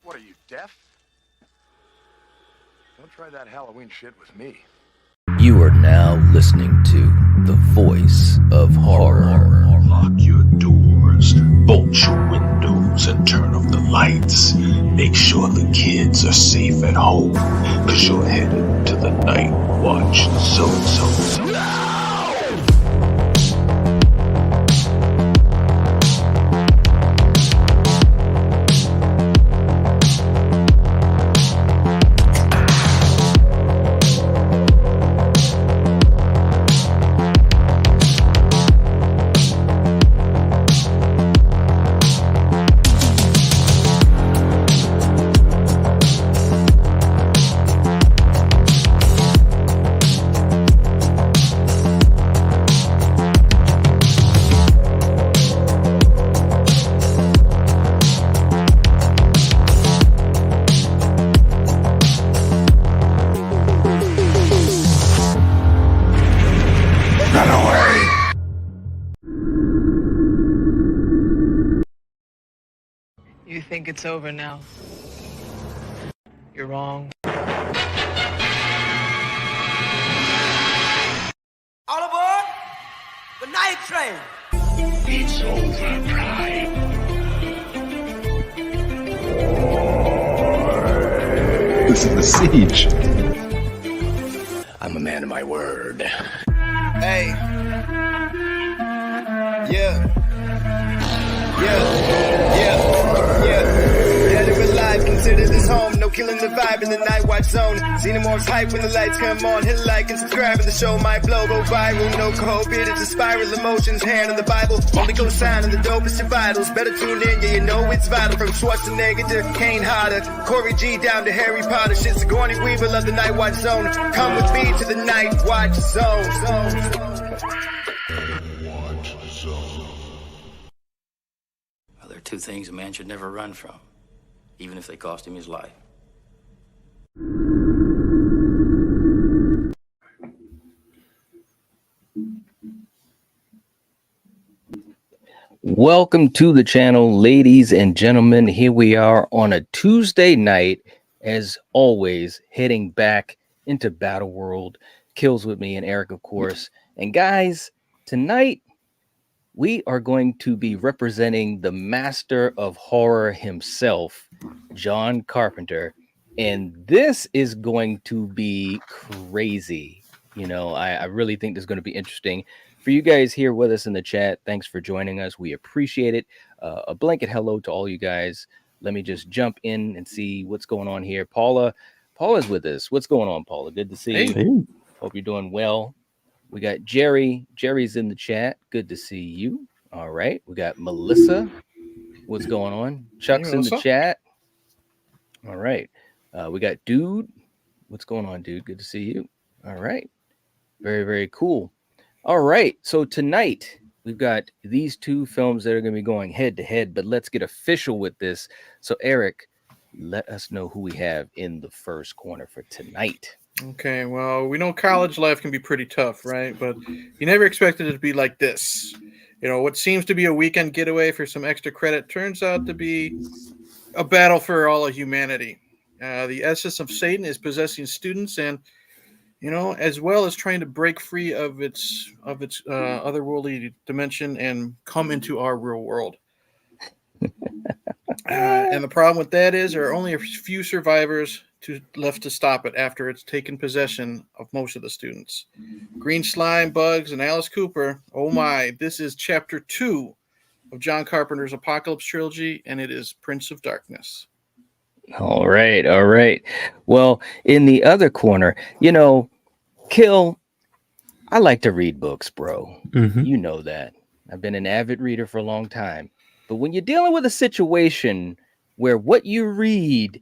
What are you, deaf? Don't try that Halloween shit with me. You are now listening to the voice of horror. Lock your doors, bolt your windows, and turn off the lights. Make sure the kids are safe at home, cause you're headed to the Night Watch Zone. You think it's over now? You're wrong. All aboard the night train. It's over, Prime. This is the siege. I'm a man of my word. Hey. Yeah. Dead or alive, consider this home. No killing the vibe in the Night Watch Zone. Xenomorphs hype when the lights come on. Hit like and subscribe and the show might blow. Go viral, no COVID. It's a spiral emotions. Hand on the Bible. Only go sign on the dopest your vitals. Better tune in, yeah, you know it's vital. From Schwarzenegger to Kane Hodder, Corey G down to Harry Potter. Shit's Sigourney Weaver, love the Night Watch Zone. Come with me to the Night Watch Zone. Well, there are two things a man should never run from, even if they cost him his life. Welcome to the channel, ladies and gentlemen. Here we are on a Tuesday night, as always, heading back into Battle World. Kills with me and Eric, of course. And guys, tonight we are going to be representing the master of horror himself, John Carpenter. And this is going to be crazy. You know, I really think this is going to be interesting. For you guys here with us in the chat, thanks for joining us. We appreciate it. A blanket hello to all you guys. Let me just jump in and see what's going on here. Paula's with us. What's going on, Paula? Good to see you. Hey. Hope you're doing well. We got Jerry. Jerry's in the chat. Good to see you. All right. We got Melissa. What's going on? Chuck's in the chat. All right. We got Dude. What's going on, Dude? Good to see you. All right. Very, very cool. All right. So tonight we've got these two films that are going to be going head to head, but let's get official with this. So Eric, let us know who we have in the first corner for tonight. Okay, well, we know college life can be pretty tough, right? But you never expected it to be like this. You know, what seems to be a weekend getaway for some extra credit turns out to be a battle for all of humanity. The essence of Satan is possessing students, and you know, as well as trying to break free of its otherworldly dimension and come into our real world. And the problem with that is there are only a few survivors left to stop it after it's taken possession of most of the students. Green Slime, Bugs, and Alice Cooper. Oh my, this is chapter 2 of John Carpenter's Apocalypse trilogy, and it is Prince of Darkness. All right. All right. Well, in the other corner, you know, Kill, I like to read books, bro. You know that. I've been an avid reader for a long time. But when you're dealing with a situation where what you read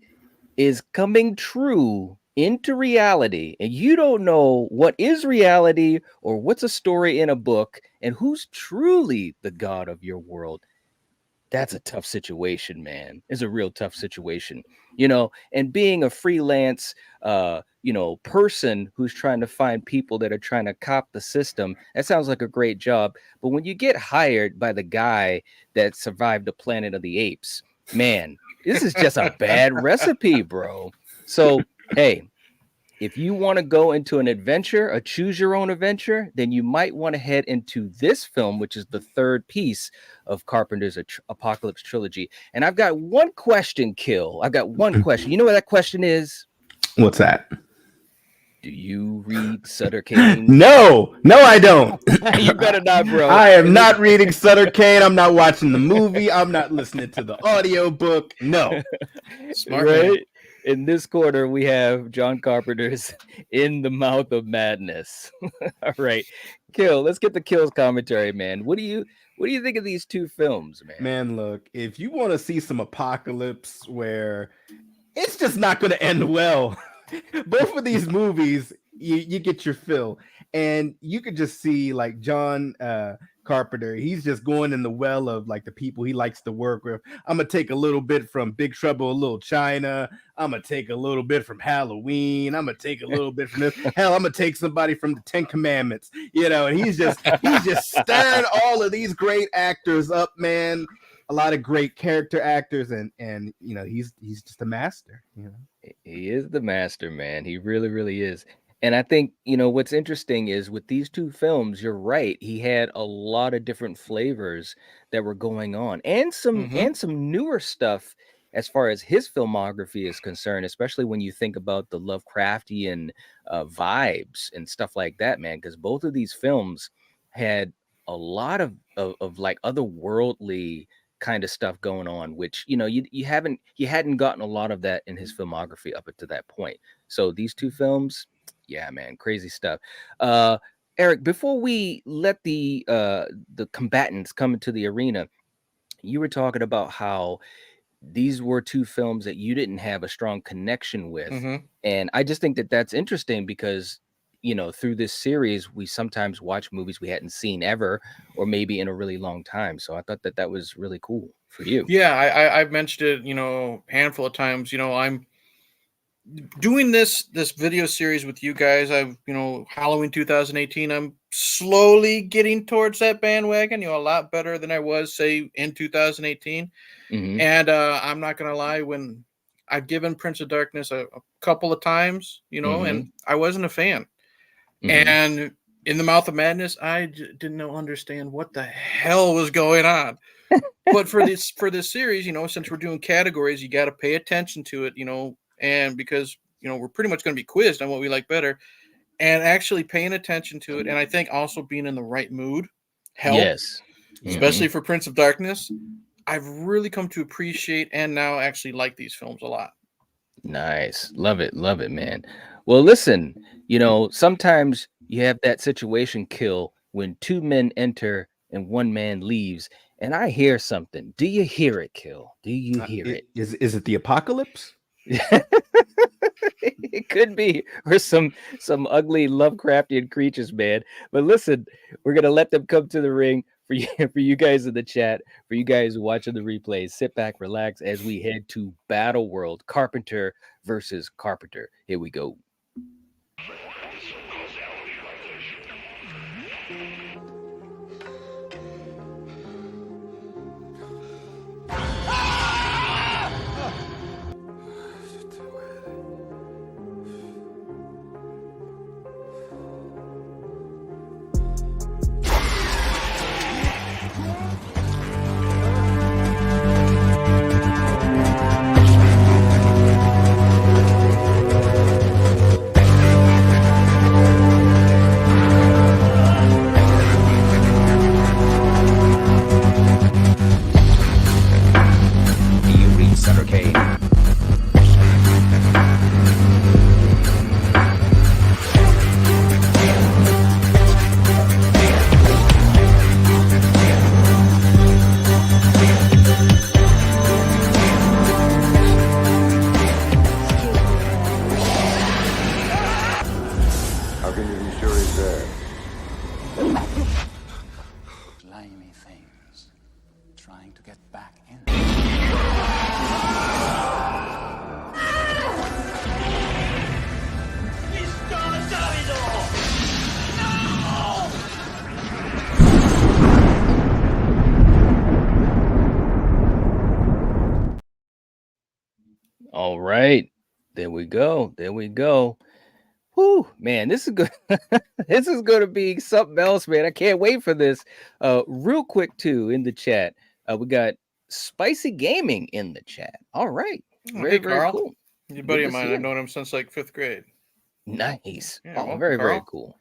is coming true into reality, and you don't know what is reality or what's a story in a book and who's truly the god of your world, that's a tough situation, man. It's a real tough situation, you know, and being a freelance, person who's trying to find people that are trying to cop the system, that sounds like a great job. But when you get hired by the guy that survived the Planet of the Apes, man, This is just a bad recipe, bro. So, hey, if you want to go into an adventure, a choose your own adventure, then you might want to head into this film, which is the third piece of Carpenter's Apocalypse trilogy. And I've got one question, Kill. I've got one question. You know what that question is? What's that? Do you read Sutter Kane? No, I don't. You better not, bro. I am not reading Sutter Kane. I'm not watching the movie. I'm not listening to the audiobook. No. Smart, right? Man. In this corner, we have John Carpenter's In the Mouth of Madness. All right, Kill. Let's get the Kill's commentary, man. What do you think of these two films, man? Man, look, if you want to see some apocalypse where it's just not going to end well, both of these movies, you get your fill, and you could just see like John Carpenter. He's just going in the well of like the people he likes to work with. I'm gonna take a little bit from Big Trouble in Little China. I'm gonna take a little bit from Halloween. I'm gonna take a little bit from this. Hell, I'm gonna take somebody from the Ten Commandments. You know, and he's just stirring all of these great actors up, man. A lot of great character actors, and you know, he's just a master. You know, he is the master, man. He really, really is. And I think, you know, what's interesting is with these two films, you're right. He had a lot of different flavors that were going on, and some newer stuff as far as his filmography is concerned, especially when you think about the Lovecraftian vibes and stuff like that, man. Because both of these films had a lot of like otherworldly kind of stuff going on, which, you know, you hadn't gotten a lot of that in his filmography up to that point. So these two films, yeah, man, crazy stuff. Eric, before we let the combatants come into the arena, you were talking about how these were two films that you didn't have a strong connection with. And I just think that that's interesting because, you know, through this series, we sometimes watch movies we hadn't seen ever, or maybe in a really long time. So I thought that was really cool for you. Yeah, I've mentioned it, you know, a handful of times. You know, I'm doing this video series with you guys. I've, you know, Halloween 2018, I'm slowly getting towards that bandwagon, you know, a lot better than I was, say, in 2018. And I'm not gonna lie, when I've given Prince of Darkness a couple of times, you know, and I wasn't a fan. And In the Mouth of Madness, I didn't understand what the hell was going on. But for this series, you know, since we're doing categories, you got to pay attention to it, you know, and because, you know, we're pretty much going to be quizzed on what we like better, and actually paying attention to it. And I think also being in the right mood helps. Yes. Especially for Prince of Darkness. I've really come to appreciate and now actually like these films a lot. Nice. Love it, man. Well, listen, you know, sometimes you have that situation, Kill, when two men enter and one man leaves, and I hear something. Do you hear it, Kill? Do you hear it? Is it the apocalypse? It could be, or some ugly Lovecraftian creatures, man. But listen, we're gonna let them come to the ring for you guys in the chat, for you guys watching the replays. Sit back, relax as we head to Battle World, Carpenter versus Carpenter. Here we go. All right. There we go. There we go. Whew, man, this is good. This is going to be something else, man. I can't wait for this. Real quick, too, in the chat, we got Spicy Gaming in the chat. All right. Oh, Very, hey, very Carl. cool. Your buddy Good of to mine. see I've him. known him since like 5th grade. Nice. Yeah, Oh, welcome, very, very Carl. cool.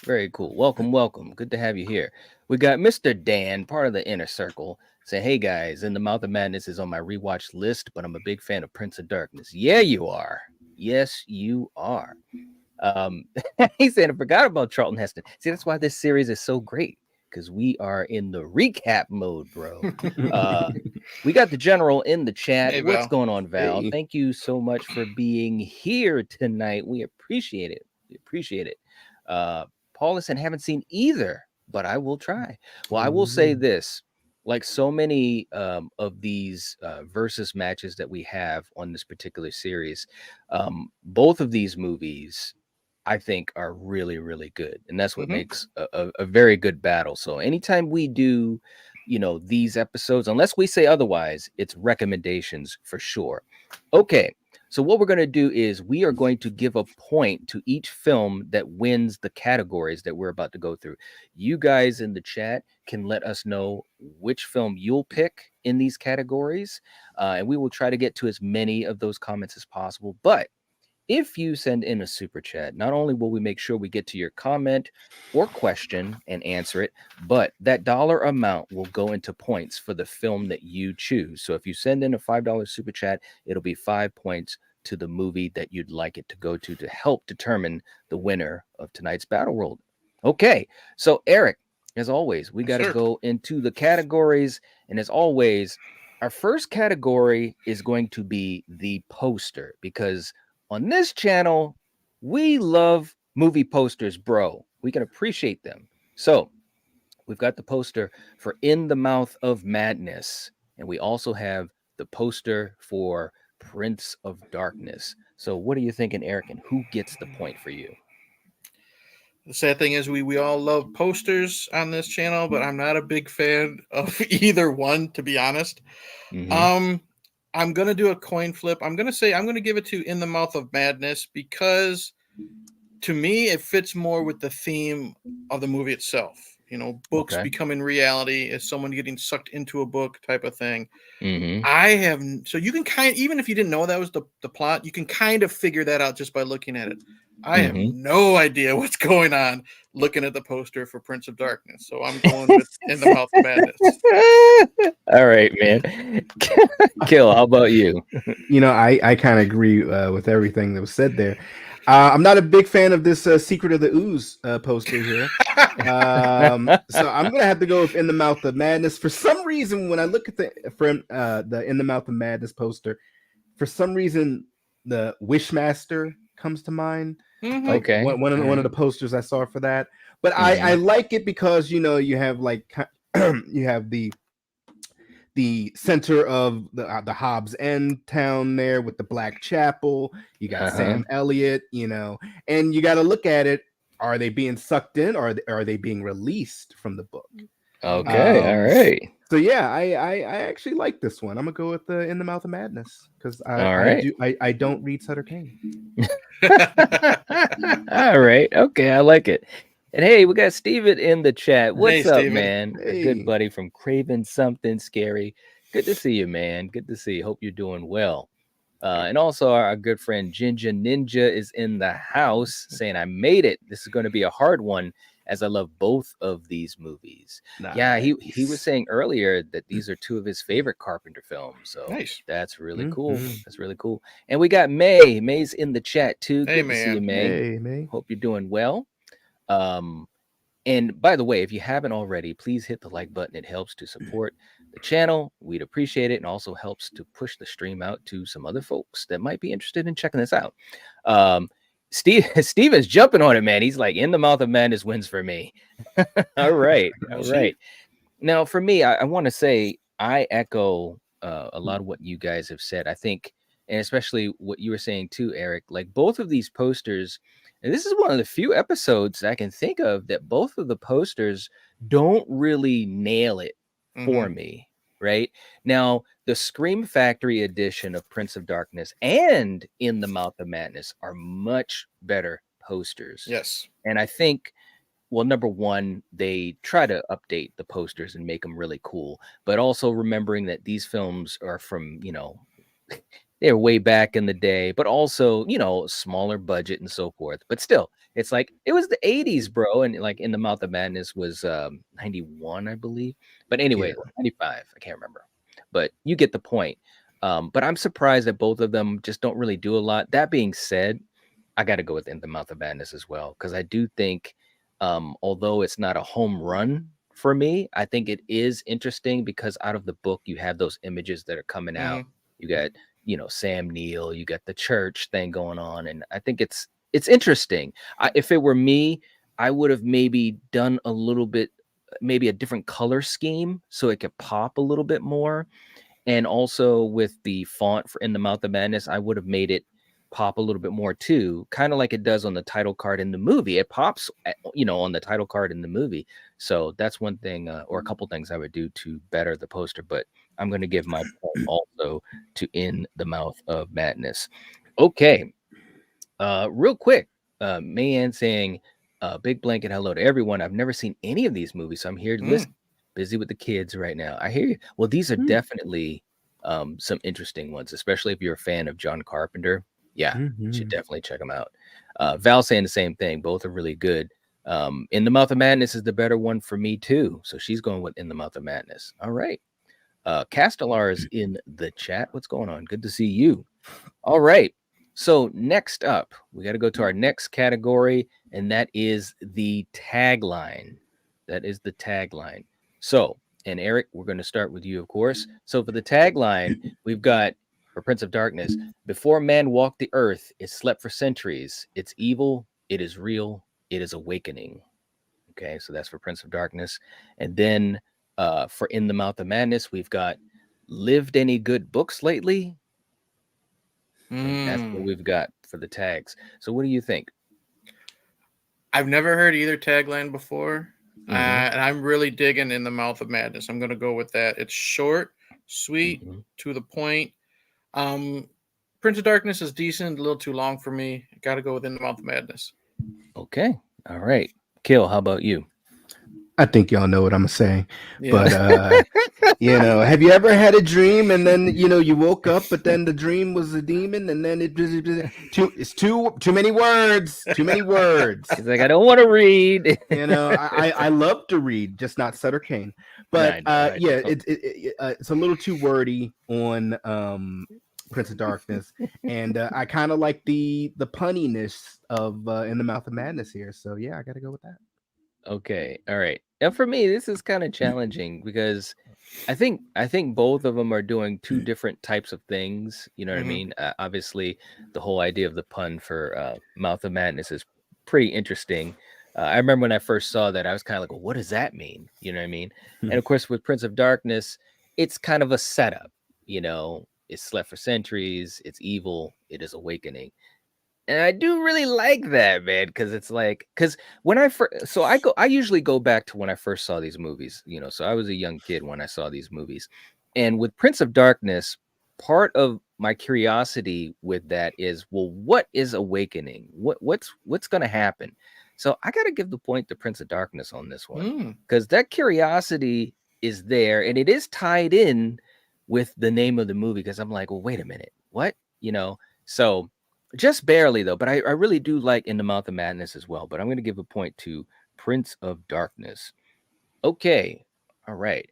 Very cool. Welcome, welcome. Good to have you here. We got Mr. Dan, part of the Inner Circle, saying, hey guys, In the Mouth of Madness is on my rewatch list, but I'm a big fan of Prince of Darkness. Yeah, you are. Yes, you are. He said, I forgot about Charlton Heston. See, that's why this series is so great, because we are in the recap mode, bro. We got the general in the chat. Hey, What's Val. going on, Val? Hey. Thank you so much for being here tonight. We appreciate it. We appreciate it. Paulus, and haven't seen either, but I will try. Well, I will say this. Like so many of these versus matches that we have on this particular series, both of these movies I think are really, really good. And that's what makes a very good battle. So anytime we do, these episodes, unless we say otherwise, it's recommendations for sure. Okay. So what we're going to do is we are going to give a point to each film that wins the categories that we're about to go through. You guys in the chat can let us know which film you'll pick in these categories. And we will try to get to as many of those comments as possible. But if you send in a super chat, not only will we make sure we get to your comment or question and answer it, but that dollar amount will go into points for the film that you choose. So if you send in a $5 super chat, it'll be 5 points to the movie that you'd like it to go to help determine the winner of tonight's Battle World. Okay, so Eric, as always, we got to go into the categories. And as always, our first category is going to be the poster, because on this channel, we love movie posters, bro. We can appreciate them. So we've got the poster for In the Mouth of Madness. And we also have the poster for Prince of Darkness. So what are you thinking, Eric? And who gets the point for you? The sad thing is we all love posters on this channel, but I'm not a big fan of either one, to be honest. I'm going to do a coin flip. I'm going to give it to In the Mouth of Madness, because to me, it fits more with the theme of the movie itself. Books becoming reality, as someone getting sucked into a book type of thing. So you can even if you didn't know that was the plot, you can kind of figure that out just by looking at it. I have no idea what's going on looking at the poster for Prince of Darkness. So I'm going with In the Mouth of Madness. All right, man. Kill, how about you? I kind of agree with everything that was said there. I'm not a big fan of this Secret of the Ooze poster here. So I'm going to have to go with In the Mouth of Madness. For some reason, when I look at the In the Mouth of Madness poster, for some reason, the Wishmaster comes to mind. Like one of the posters I saw for that. But I like it because, you have like, you have the center of the Hobbs End town there with the Black Chapel. You got Sam Elliott, and you got to look at it. Are they being sucked in, or are they being released from the book? Okay, all right. So yeah, I actually like this one. I'm gonna go with the In the Mouth of Madness, because I don't read Sutter Kane. All right, okay, I like it. And hey, we got Steven in the chat. What's up, Steven. man? Hey. A good buddy from Craven Something Scary. Good to see you, man. Good to see you. Hope you're doing well. And also our good friend Ginger Ninja is in the house saying, I made it. This is going to be a hard one, as I love both of these movies. Nice. Yeah, he was saying earlier that these are two of his favorite Carpenter films. So that's really cool. That's really cool. And we got May. May's in the chat too. Hey, good to see you, May. Hey, May. Hope you're doing well. And by the way, if you haven't already, please hit the like button. It helps to support the channel. We'd appreciate it, and also helps to push the stream out to some other folks that might be interested in checking this out. Steve is jumping on it, man. He's like, In the Mouth of Madness wins for me. All right. Now, for me, I want to say I echo a lot of what you guys have said. I think, and especially what you were saying too, Eric, like both of these posters, and this is one of the few episodes I can think of that both of the posters don't really nail it for me. right? Now, the Scream Factory edition of Prince of Darkness and In the Mouth of Madness are much better posters. Yes. And I think, well, number one, they try to update the posters and make them really cool, but also remembering that these films are from, you know, they're way back in the day, but also, you know, smaller budget and so forth. But still, it's like it was the 80s, bro. And like In the Mouth of Madness was 91, I believe. But anyway, 95, I can't remember. But you get the point. But I'm surprised that both of them just don't really do a lot. That being said, I got to go with In the Mouth of Madness as well, because I do think, although it's not a home run for me, I think it is interesting because out of the book, you have those images that are coming out. You got, you know, Sam Neill, you got the church thing going on, and I think it's interesting. If it were me, I would have maybe done a little bit, maybe a different color scheme so it could pop a little bit more. And also with the font for In the Mouth of Madness, I would have made it pop a little bit more too, kind of like it does on the title card in the movie. It pops, you know, on the title card in the movie. So that's one thing, or a couple things I would do to better the poster. But I'm going to give my point also to In the Mouth of Madness. Okay, real quick, Mayan saying, big blanket hello to everyone. I've never seen any of these movies, so I'm here to listen. Busy with the kids right now. I hear you. Well, these are definitely some interesting ones, especially if you're a fan of John Carpenter. Yeah, you should definitely check them out. Val saying the same thing. Both are really good. In the Mouth of Madness is the better one for me too. So she's going with In the Mouth of Madness. All right. Castellar is in the chat. What's going on? Good to see you. All right. So next up, we got to go to our next category, and that is the tagline. That is the tagline. So, and Eric, we're going to start with you, of course. So for the tagline, we've got, for Prince of Darkness, before man walked the earth, it slept for centuries. It's evil, it is real, it is awakening. Okay, so that's for Prince of Darkness. And then for In the Mouth of Madness, we've got lived any good books lately? And that's what we've got for the tags. So what do you think? I've never heard either tagline before. And I'm really digging In the Mouth of Madness. I'm going to go with that. It's short, sweet, to the point. Prince of Darkness is decent, a little too long for me. Got to go with In the Mouth of Madness. Okay. All right. Kill, how about you? I think y'all know what I'm saying. Yeah. But, you know, have you ever had a dream and then, you know, you woke up, but then the dream was a demon and then it's too many words. Too many words. He's like, I don't want to read. You know, I love to read, just not Sutter Kane. But it's a little too wordy on Prince of Darkness. And I kind of like the punniness of In the Mouth of Madness here. So, yeah, I got to go with that. Okay. All right. And for me, this is kind of challenging because I think both of them are doing two different types of things. You know what I mean? Obviously, the whole idea of the pun for Mouth of Madness is pretty interesting. I remember when I first saw that, I was kind of like, well, what does that mean? You know what I mean? And of course, with Prince of Darkness, it's kind of a setup. You know, it's slept for centuries. It's evil. It is awakening. And I do really like that, man, because it's like, because when I usually go back to when I first saw these movies, you know, so I was a young kid when I saw these movies. And with Prince of Darkness, part of my curiosity with that is, well, what is awakening? What's going to happen? So I got to give the point to Prince of Darkness on this one, because that curiosity is there and it is tied in with the name of the movie. Because I'm like, well, wait a minute, what? You know, so. Just barely, though, but I really do like In the Mouth of Madness as well. But I'm going to give a point to Prince of Darkness. Okay. All right.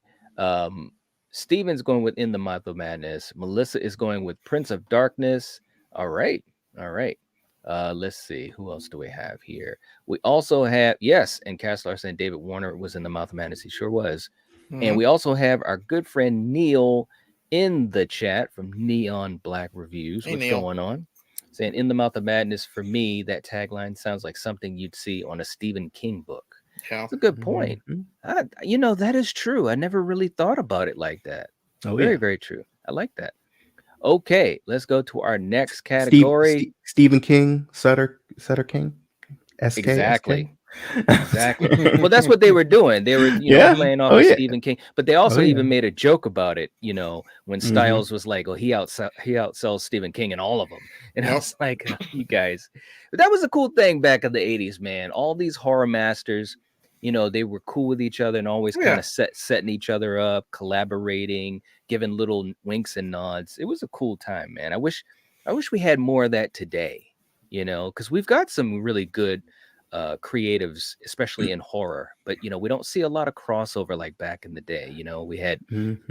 Steven's going with In the Mouth of Madness. Melissa is going with Prince of Darkness. All right. All right. Let's see. Who else do we have here? We also have, yes, and Cass Larson and David Warner was In the Mouth of Madness. He sure was. And we also have our good friend Neil in the chat from Neon Black Reviews. What's going on? Saying In the Mouth of Madness, for me, that tagline sounds like something you'd see on a Stephen King book. Yeah. That's a good point. You know, that is true. I never really thought about it like that. Oh, very, very true. I like that. Okay, let's go to our next category. Stephen King, Sutter King. SK, exactly. SK? Exactly. Well, that's what they were doing. They were, playing off of Stephen King, but they also even made a joke about it, when Styles was like, "Oh, he outsells Stephen King in all of them," and I was like, "You guys," but that was a cool thing back in the '80s, man. All these horror masters, they were cool with each other and always kind of setting each other up, collaborating, giving little winks and nods. It was a cool time, man. I wish we had more of that today, because we've got some really good creatives, especially in horror, but we don't see a lot of crossover like back in the day. We had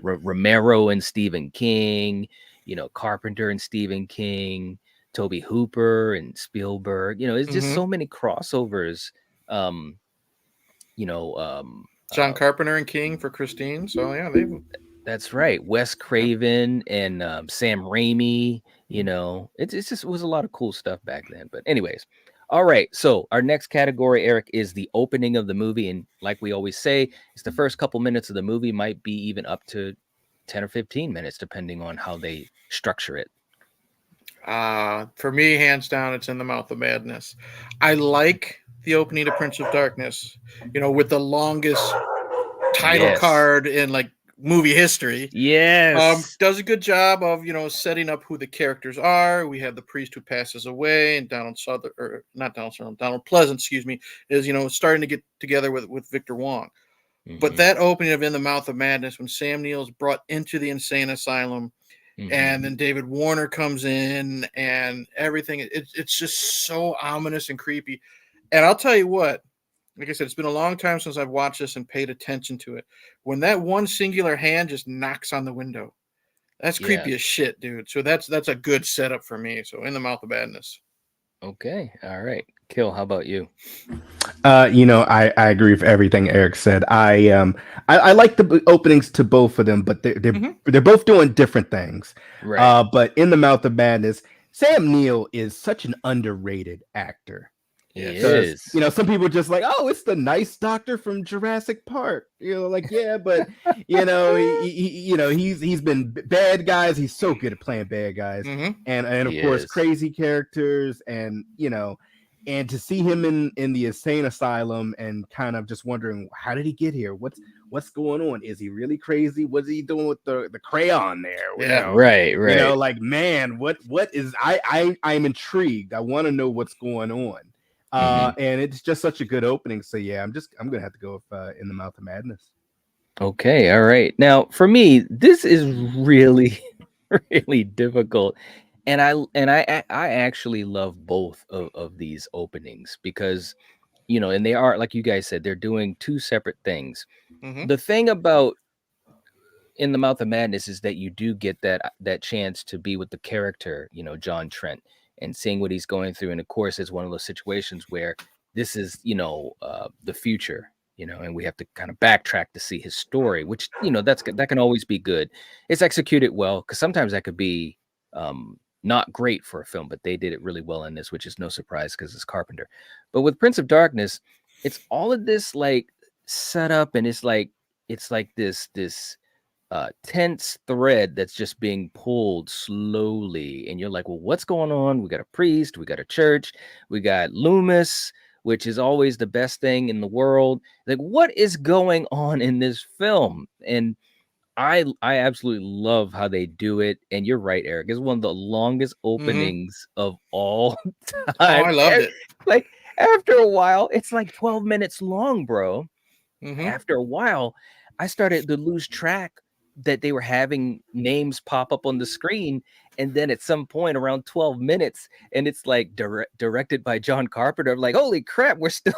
Romero and Stephen King, Carpenter and Stephen King, Toby Hooper and Spielberg. It's just so many crossovers. John Carpenter and King for Christine. So yeah, that's right. Wes Craven and Sam Raimi. It was a lot of cool stuff back then. But anyways, all right. So our next category, Eric, is the opening of the movie, and like we always say, it's the first couple minutes of the movie, might be even up to 10 or 15 minutes, depending on how they structure it. For me, hands down, it's In the Mouth of Madness. I like the opening to Prince of Darkness, with the longest title card in like movie history. Yes. Does a good job of, setting up who the characters are. We have the priest who passes away, and Donald Pleasant, is, starting to get together with Victor Wong. Mm-hmm. But that opening of In the Mouth of Madness, when Sam Neill's brought into the insane asylum, and then David Warner comes in and everything, it's just so ominous and creepy. And I'll tell you what, like I said, it's been a long time since I've watched this and paid attention to it. When that one singular hand just knocks on the window, that's creepy as shit, dude. So that's a good setup for me. So In the Mouth of Madness. Okay. All right. Kill, how about you? I agree with everything Eric said. I like the openings to both of them, but they're both doing different things. Right. But In the Mouth of Madness, Sam Neill is such an underrated actor. He is. Some people just like, oh, it's the nice doctor from Jurassic Park. But he's been bad guys. He's so good at playing bad guys, and of course crazy characters, and and to see him in the insane asylum and kind of just wondering, how did he get here? What's going on? Is he really crazy? What's he doing with the crayon there? Right. Man, what is I'm intrigued. I want to know what's going on. And it's just such a good opening. So yeah, I'm gonna have to go with In the Mouth of Madness. Okay, all right. Now for me, this is really, really difficult. And I actually love both of these openings because, and they are, like you guys said, they're doing two separate things. The thing about In the Mouth of Madness is that you do get that chance to be with the character, John Trent, and seeing what he's going through. And of course, it's one of those situations where this is, the future, and we have to kind of backtrack to see his story, which, that can always be good. It's executed well, because sometimes that could be not great for a film, but they did it really well in this, which is no surprise because it's Carpenter. But with Prince of Darkness, it's all of this like setup, and it's like this tense thread that's just being pulled slowly, and you're like, well, what's going on? We got a priest, we got a church, we got Loomis, which is always the best thing in the world. Like, what is going on in this film? And I absolutely love how they do it. And you're right, Eric. It's one of the longest openings of all time. Oh, I loved it. Like, after a while, it's like 12 minutes long, bro. After a while, I started to lose track that they were having names pop up on the screen. And then at some point around 12 minutes, and it's like directed by John Carpenter. I'm like, holy crap, we're still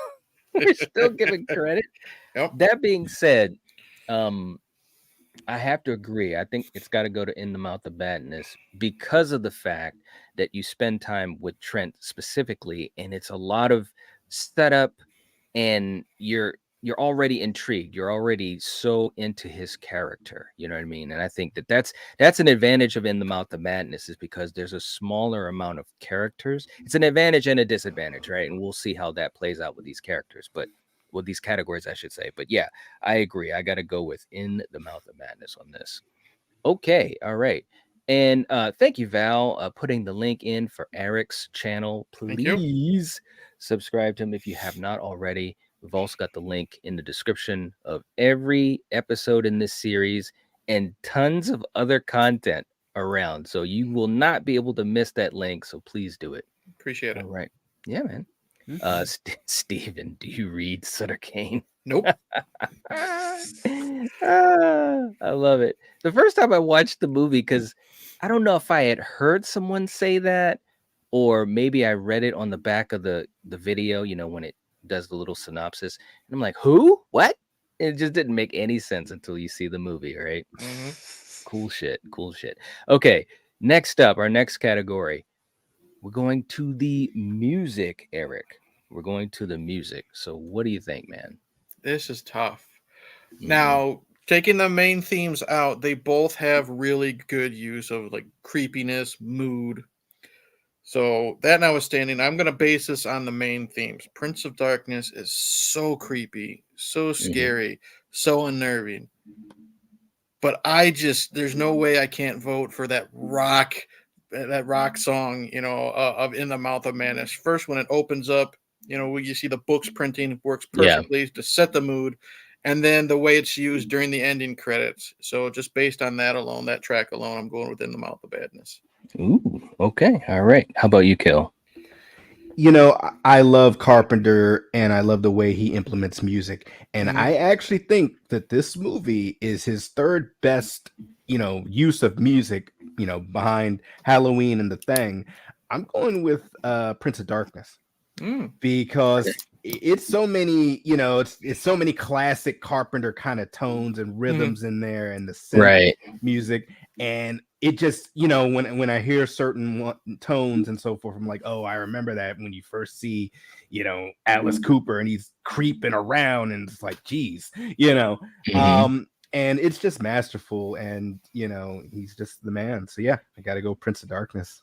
giving credit. That being said, I have to agree. I think it's got to go to In the Mouth of Madness because of the fact that you spend time with Trent specifically, and it's a lot of setup, and you're already intrigued. You're already so into his character. You know what I mean? And I think that's an advantage of In the Mouth of Madness, is because there's a smaller amount of characters. It's an advantage and a disadvantage, right? And we'll see how that plays out with these characters, but with these categories, I should say. But yeah, I agree. I got to go with In the Mouth of Madness on this. Okay. All right. And thank you, Val, putting the link in for Eric's channel. Thank you. Please subscribe to him if you have not already. We've also got the link in the description of every episode in this series and tons of other content around. So you will not be able to miss that link. So please do it. Appreciate it. All right. Yeah, man. Steven, do you read Sutter Kane? Nope. I love it. The first time I watched the movie, because I don't know if I had heard someone say that, or maybe I read it on the back of the video, when it does the little synopsis. And I'm like, who? What? It just didn't make any sense until you see the movie, right? Mm-hmm. Cool shit. Okay, next up, our next category. We're going to the music, Eric. We're going to the music. So what do you think, man? This is tough. Now, taking the main themes out, they both have really good use of like creepiness, mood. So that notwithstanding, I'm going to base this on the main themes. Prince of Darkness is so creepy, so scary, so unnerving. But there's no way I can't vote for that rock song, of In the Mouth of Madness. First, when it opens up, when you see the books printing, works perfectly to set the mood. And then the way it's used during the ending credits. So just based on that alone, that track alone, I'm going with In the Mouth of Madness. Ooh, okay. All right. How about you, Kill? I love Carpenter and I love the way he implements music. And I actually think that this movie is his third best, use of music, behind Halloween and The Thing. I'm going with Prince of Darkness because it's so many, it's so many classic Carpenter kind of tones and rhythms in there and the synth music. And it just, when I hear certain tones and so forth, I'm like, oh, I remember that when you first see, Alice Cooper and he's creeping around and it's like, geez, and it's just masterful. And, he's just the man. So yeah, I got to go Prince of Darkness.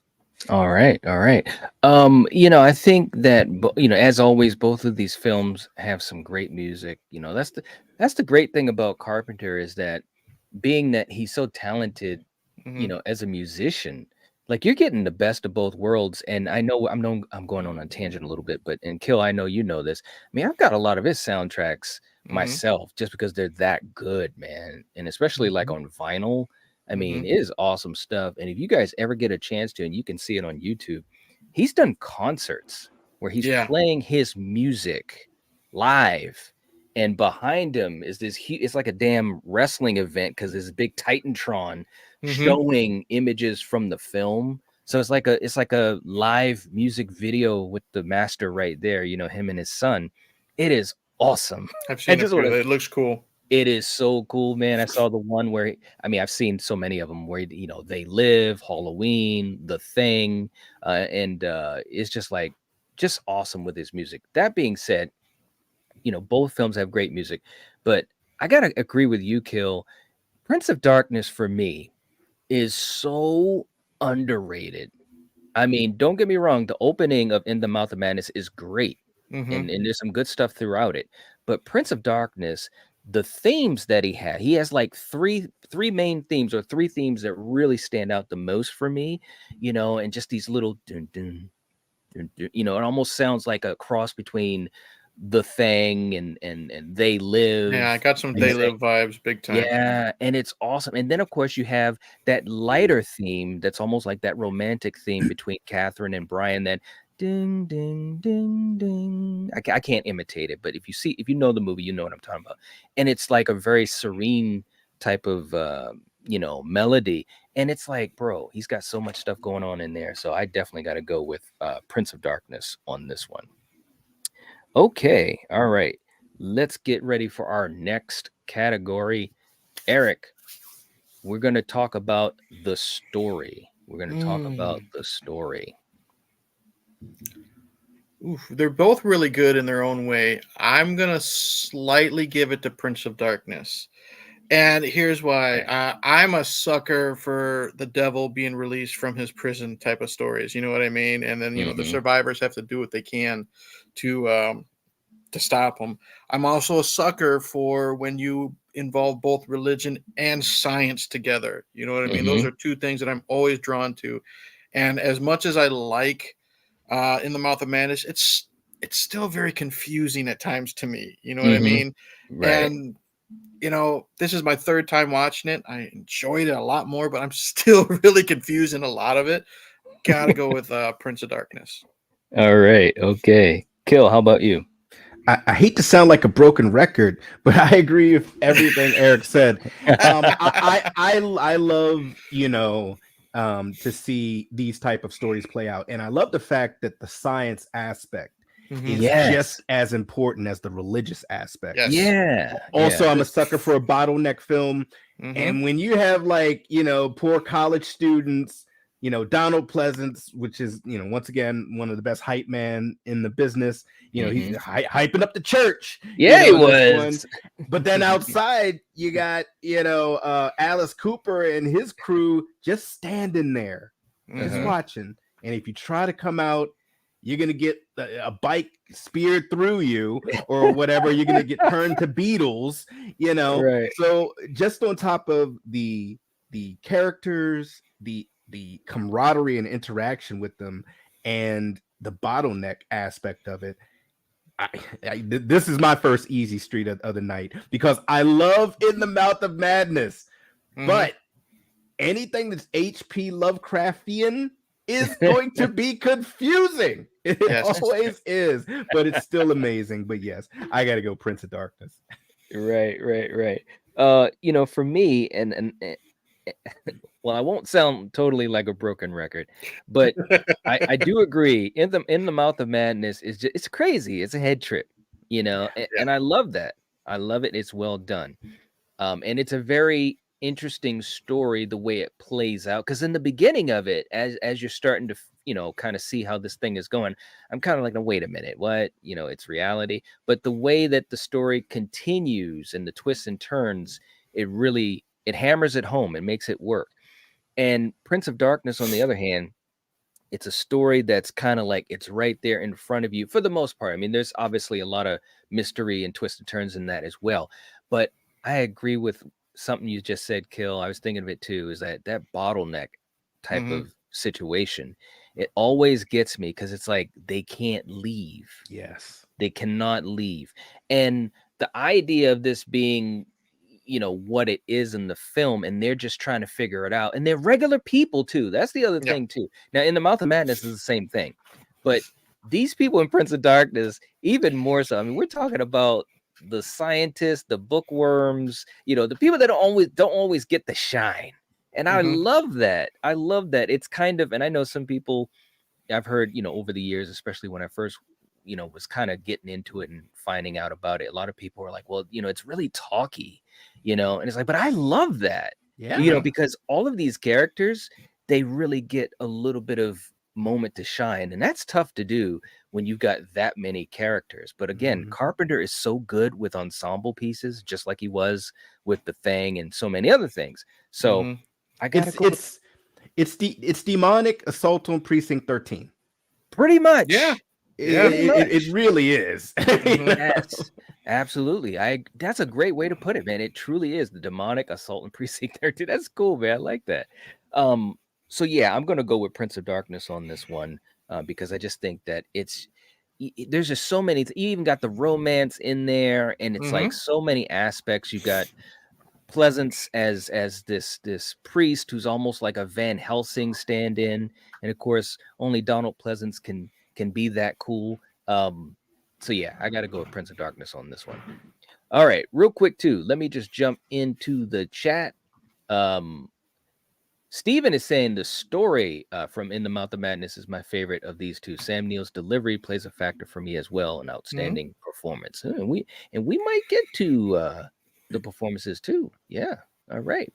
All right. I think that as always, both of these films have some great music. That's the great thing about Carpenter is that being that he's so talented, as a musician, like you're getting the best of both worlds. And I know I'm going on a tangent a little bit, but in Kill, I know you know this. I mean, I've got a lot of his soundtracks myself just because they're that good, man. And especially like on vinyl. I mean, it is awesome stuff. And if you guys ever get a chance to, and you can see it on YouTube, he's done concerts where he's playing his music live. And behind him is it's like a damn wrestling event because there's a big Titantron showing images from the film. So it's like a live music video with the master right there, him and his son. It is awesome. I've seen it. It looks cool. It is so cool, man. I saw the one where, I've seen so many of them where, They Live, Halloween, The Thing, and it's just awesome with his music. That being said, both films have great music, but I got to agree with you, Kill. Prince of Darkness for me is so underrated. I mean, don't get me wrong. The opening of In the Mouth of Madness is great. And there's some good stuff throughout it. But Prince of Darkness, the themes that he has like three main themes or three themes that really stand out the most for me, and just these little dun, dun, dun, dun, it almost sounds like a cross between The Thing and They Live. Yeah, I got some They Live vibes big time. Yeah, and it's awesome. And then of course you have that lighter theme that's almost like that romantic theme between Catherine and Brian that ding ding ding ding. I can't imitate it, but if you know the movie, you know what I'm talking about. And it's like a very serene type of melody. And it's like, bro, he's got so much stuff going on in there. So I definitely got to go with Prince of Darkness on this one. Okay, all right. Let's get ready for our next category. Eric, we're going to talk about the story. Oof, they're both really good in their own way. I'm going to slightly give it to Prince of Darkness. And here's why. I'm a sucker for the devil being released from his prison type of stories. You know what I mean? And then, the survivors have to do what they can to to stop them. I'm also a sucker for when you involve both religion and science together. You know what I mean? Those are two things that I'm always drawn to. And as much as I like In the Mouth of Madness, it's still very confusing at times to me. You know what I mean? Right. And you know, this is my third time watching it. I enjoyed it a lot more, but I'm still really confused in a lot of it. Gotta go with Prince of Darkness. All right. Okay. Kill, how about you? I hate to sound like a broken record, but I agree with everything Eric said. I love, you know, to see these type of stories play out, and I love the fact that the science aspect is just as important as the religious aspect. Yes. Yeah. Also, I'm a sucker for a bottleneck film, and when you have, like, you know, poor college students, you know, Donald Pleasance, which is, you know, once again, one of the best hype man in the business. You know, he's hyping up the church. Yeah, you know, he was. But then outside, you got, you know, Alice Cooper and his crew just standing there, just watching. And if you try to come out, you're going to get a bike speared through you or whatever. You're going to get turned to beetles, you know. Right. So just on top of the characters, the camaraderie and interaction with them, and the bottleneck aspect of it, this is my first easy street of the night, because I love In the Mouth of Madness, but anything that's HP Lovecraftian is going to be confusing. It always is, but it's still amazing. But yes, I got to go Prince of Darkness. Right. You know, for me, and well, I won't sound totally like a broken record, but I do agree. In the Mouth of Madness is just, it's crazy. It's a head trip, you know, and I love that. I love it. It's well done, and it's a very interesting story the way it plays out. Because in the beginning of it, as you're starting to, you know, kind of see how this thing is going, I'm kind of like, no, wait a minute, what? You know, it's reality. But the way that the story continues and the twists and turns, it hammers it home and makes it work. And Prince of Darkness, on the other hand, it's a story that's kind of like it's right there in front of you for the most part. I mean, there's obviously a lot of mystery and twists and turns in that as well. But I agree with something you just said, Kill. I was thinking of it too, is that bottleneck type of situation. It always gets me because it's like they can't leave. Yes. They cannot leave. And the idea of this being, you know, what it is in the film, and they're just trying to figure it out, and they're regular people too. That's the other thing too. Now, In the Mouth of Madness is the same thing, but these people in Prince of Darkness, even more so. I mean, we're talking about the scientists, the bookworms, you know, the people that don't always get the shine. And I love that. I love that. It's kind of, and I know some people I've heard, you know, over the years, especially when I first, you know, was kind of getting into it and finding out about it, a lot of people were like, well, you know, it's really talky, you know, and it's like, but I love that, you know, because all of these characters, they really get a little bit of moment to shine, and that's tough to do when you've got that many characters. But again, Carpenter is so good with ensemble pieces, just like he was with The Thing and so many other things. So I gotta go. It's demonic assault on Precinct 13. Pretty much. It really is. Yes, absolutely. That's a great way to put it, man. It truly is the demonic assault on Precinct 13. That's cool, man. I like that. So yeah, I'm gonna go with Prince of Darkness on this one, because I just think that there's just so many. You even got the romance in there, and it's like so many aspects. You got Pleasance as this priest who's almost like a Van Helsing stand-in, and of course, only Donald Pleasance can be that cool. So yeah, I got to go with Prince of Darkness on this one. All right, real quick too. Let me just jump into the chat. Steven is saying the story from In the Mouth of Madness is my favorite of these two. Sam Neill's delivery plays a factor for me as well. An outstanding performance. And we might get to the performances too. Yeah. All right.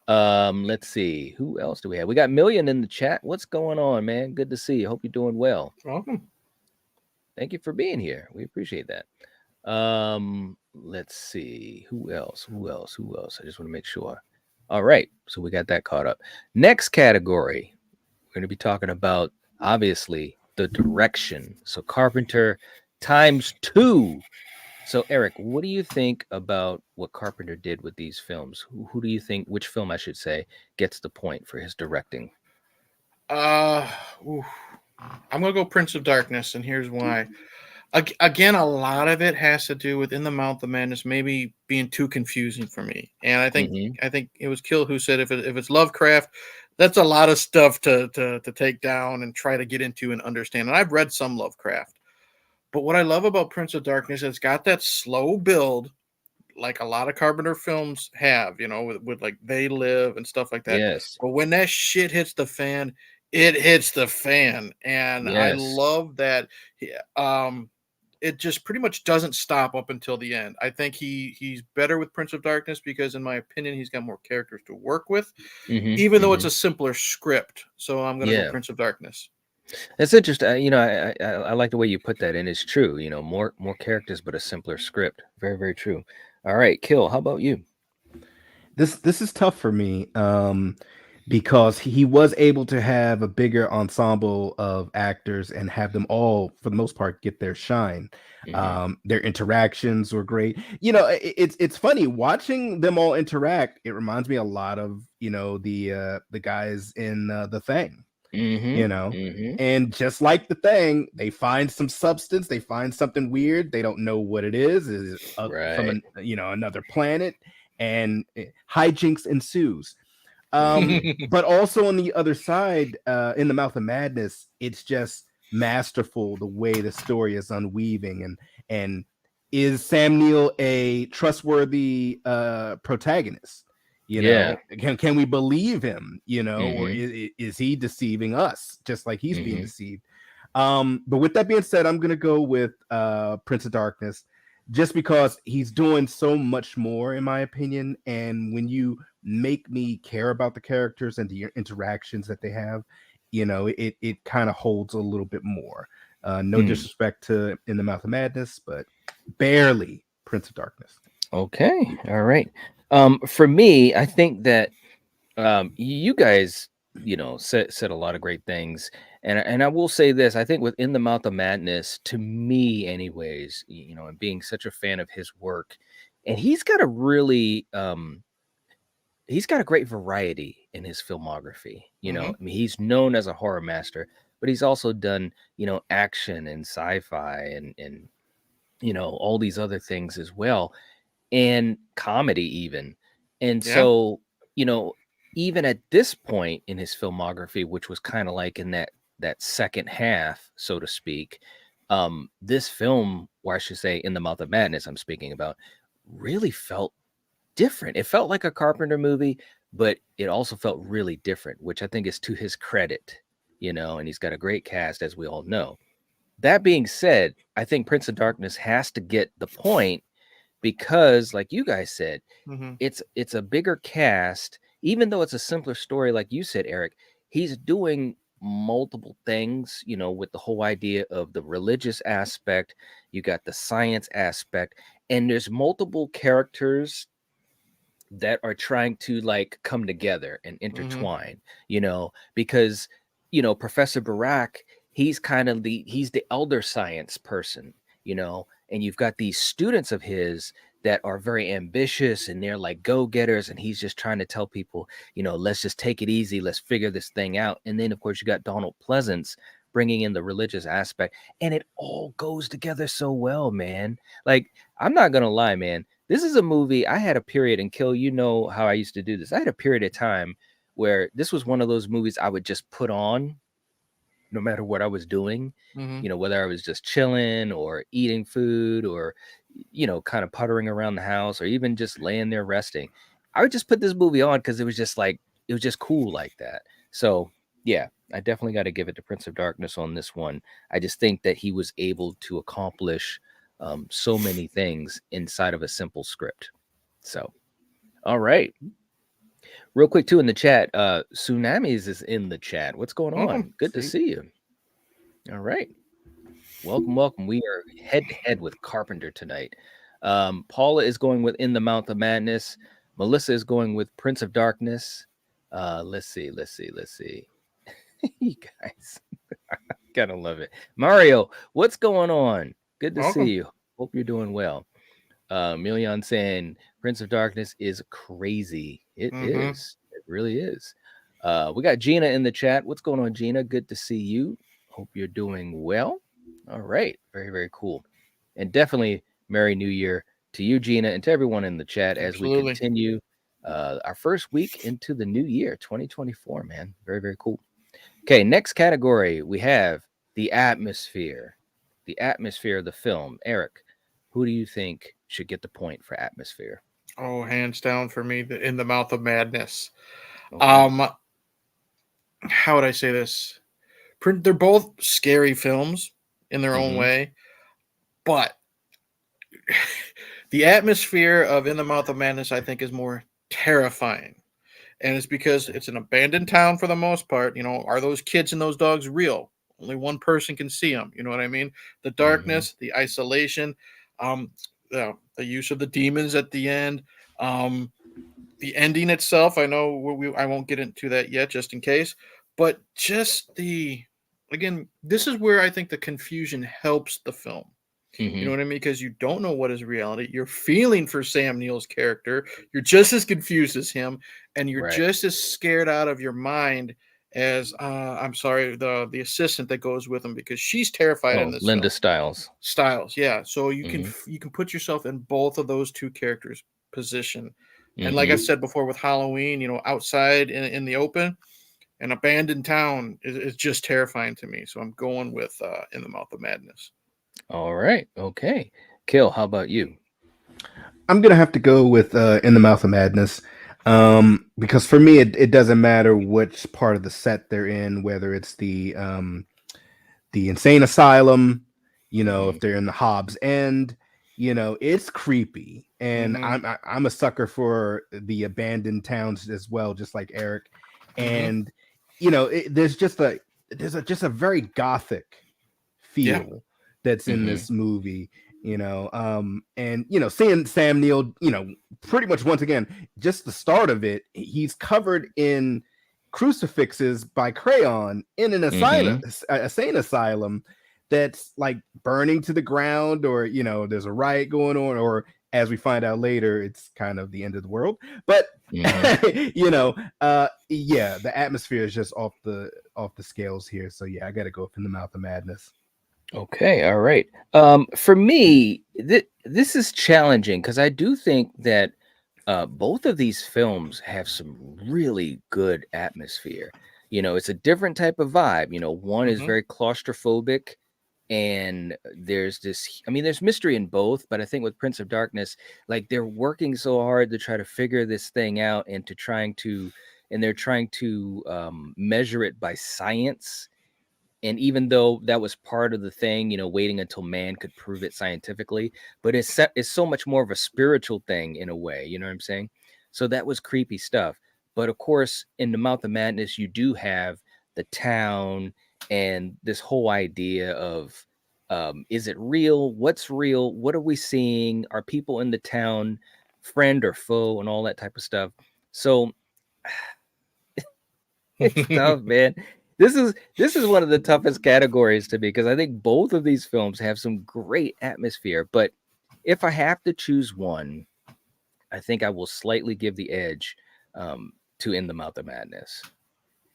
Let's see. Who else do we have? We got Million in the chat. What's going on, man? Good to see you. Hope you're doing well. Welcome. Thank you for being here. We appreciate that. Let's see. Who else? I just want to make sure. All right. So we got that caught up. Next category, we're going to be talking about, obviously, the direction. So Carpenter times 2. So, Eric, what do you think about what Carpenter did with these films? Who do you think, which film I should say, gets the point for his directing? Oof. I'm gonna go Prince of Darkness, and here's why. Again, a lot of it has to do with In the Mouth of Madness maybe being too confusing for me, and I think it was Kill who said if it's Lovecraft, that's a lot of stuff to take down and try to get into and understand. And I've read some Lovecraft, but what I love about Prince of Darkness, it's got that slow build, like a lot of Carpenter films have, with like They Live and stuff like that. Yes. But when that shit hits the fan, it hits the fan, and I Yes. love that. It just pretty much doesn't stop up until the end. I think he's better with Prince of Darkness because, in my opinion, he's got more characters to work with, even though it's a simpler script. So I'm going to go Prince of Darkness. That's interesting. I like the way you put that, and it's true. More characters, but a simpler script. Very, very true. All right, Kill. How about you? This is tough for me. Because he was able to have a bigger ensemble of actors and have them all, for the most part, get their shine. Their interactions were great. It's funny watching them all interact. It reminds me a lot of the guys in The Thing. And just like The Thing, they find some substance. They find something weird. They don't know what it is. It's from another planet, and hijinks ensues. But also on the other side, In the Mouth of Madness, it's just masterful the way the story is unweaving, and is Sam Neill a trustworthy protagonist? Can we believe him? Or is he deceiving us just like he's being deceived? But with that being said, I'm gonna go with Prince of Darkness, just because he's doing so much more, in my opinion. And when you make me care about the characters and the interactions that they have, it kind of holds a little bit more. No disrespect to In the Mouth of Madness, but barely Prince of Darkness. Okay. All right. For me, I think that you guys, said a lot of great things. And I will say this, I think with In the Mouth of Madness, to me anyways, and being such a fan of his work, and he's got a really he's got a great variety in his filmography. I mean, he's known as a horror master, but he's also done, action and sci-fi and all these other things as well, and comedy even. And so, even at this point in his filmography, which was kind of like in that second half, so to speak, this film, or I should say In the Mouth of Madness I'm speaking about, really felt different. It felt like a Carpenter movie, but it also felt really different, which I think is to his credit, and he's got a great cast, as we all know. That being said, I think Prince of Darkness has to get the point because, like you guys said, it's a bigger cast, even though it's a simpler story, like you said, Eric. He's doing multiple things, with the whole idea of the religious aspect. You got the science aspect, and there's multiple characters that are trying to like come together and intertwine, because Professor Barack, he's kind of he's the elder science person, and you've got these students of his that are very ambitious and they're like go-getters, and he's just trying to tell people, let's just take it easy, let's figure this thing out. And then of course you got Donald Pleasance bringing in the religious aspect, and it all goes together so well, man. Like, I'm not gonna lie, man, this is a movie. I had a period, and Kill, how I used to do this. I had a period of time where this was one of those movies I would just put on no matter what I was doing, whether I was just chilling or eating food or, kind of puttering around the house or even just laying there resting. I would just put this movie on because it was just cool like that. So yeah, I definitely got to give it to Prince of Darkness on this one. I just think that he was able to accomplish so many things inside of a simple script. So, all right. Real quick too in the chat, Tsunamis is in the chat. What's going on? Good to see you. All right. Welcome. We are head to head with Carpenter tonight. Paula is going with In the Mouth of Madness. Melissa is going with Prince of Darkness. Let's see. You guys, gotta love it. Mario, what's going on? Good to see you. Hope you're doing well. Milion saying Prince of Darkness is crazy. It is. It really is. We got Gina in the chat. What's going on, Gina? Good to see you. Hope you're doing well. All right. Very, very cool. And definitely Merry New Year to you, Gina, and to everyone in the chat as we continue our first week into the new year, 2024, man. Very, very cool. Okay, next category, we have the atmosphere. The atmosphere of the film. Eric, who do you think should get the point for atmosphere? Oh, hands down for me, In the Mouth of Madness. Okay. How would I say this? They're both scary films in their own way, but the atmosphere of In the Mouth of Madness, I think, is more terrifying. And it's because it's an abandoned town for the most part. You know, are those kids and those dogs real? Only one person can see them. You know what I mean? The darkness, the isolation, the use of the demons at the end, the ending itself. I know I won't get into that yet, just in case. But just again, this is where I think the confusion helps the film. You know what I mean? Because you don't know what is reality. You're feeling for Sam Neill's character. You're just as confused as him, and you're just as scared out of your mind as I'm sorry, the assistant that goes with him, because she's terrified in this. Linda film. Stiles, yeah. So you can put yourself in both of those two characters' position. And like I said before, with Halloween, you know, outside in the open, an abandoned town is just terrifying to me. So I'm going with In the Mouth of Madness. All right. Okay. Kill, how about you? I'm going to have to go with In the Mouth of Madness. Because for me, it doesn't matter which part of the set they're in, whether it's the insane asylum, you know, if they're in the Hobbs End, you know, it's creepy. And I'm a sucker for the abandoned towns as well, just like Eric. And, you know, there's just a very gothic feel that's in this movie, you know, and, you know, seeing Sam Neill, you know, pretty much once again, just the start of it, he's covered in crucifixes by crayon in an insane asylum that's like burning to the ground, or, you know, there's a riot going on, or as we find out later, it's kind of the end of the world. But you know, the atmosphere is just off the scales here. So yeah, I got to go up In the Mouth of Madness. Okay, all right. For me, this is challenging because I do think that both of these films have some really good atmosphere. You know, it's a different type of vibe. You know, one is very claustrophobic, and there's mystery in both. But I think with Prince of Darkness, like, they're working so hard to try to figure this thing out and they're trying to measure it by science. And even though that was part of the thing, you know, waiting until man could prove it scientifically, but it's so much more of a spiritual thing in a way, you know what I'm saying? So that was creepy stuff. But of course, in The Mouth of Madness, you do have the town and this whole idea of, is it real? What's real? What are we seeing? Are people in the town friend or foe, and all that type of stuff? So it's tough, man. This is one of the toughest categories to me, because I think both of these films have some great atmosphere. But if I have to choose one, I think I will slightly give the edge to In the Mouth of Madness.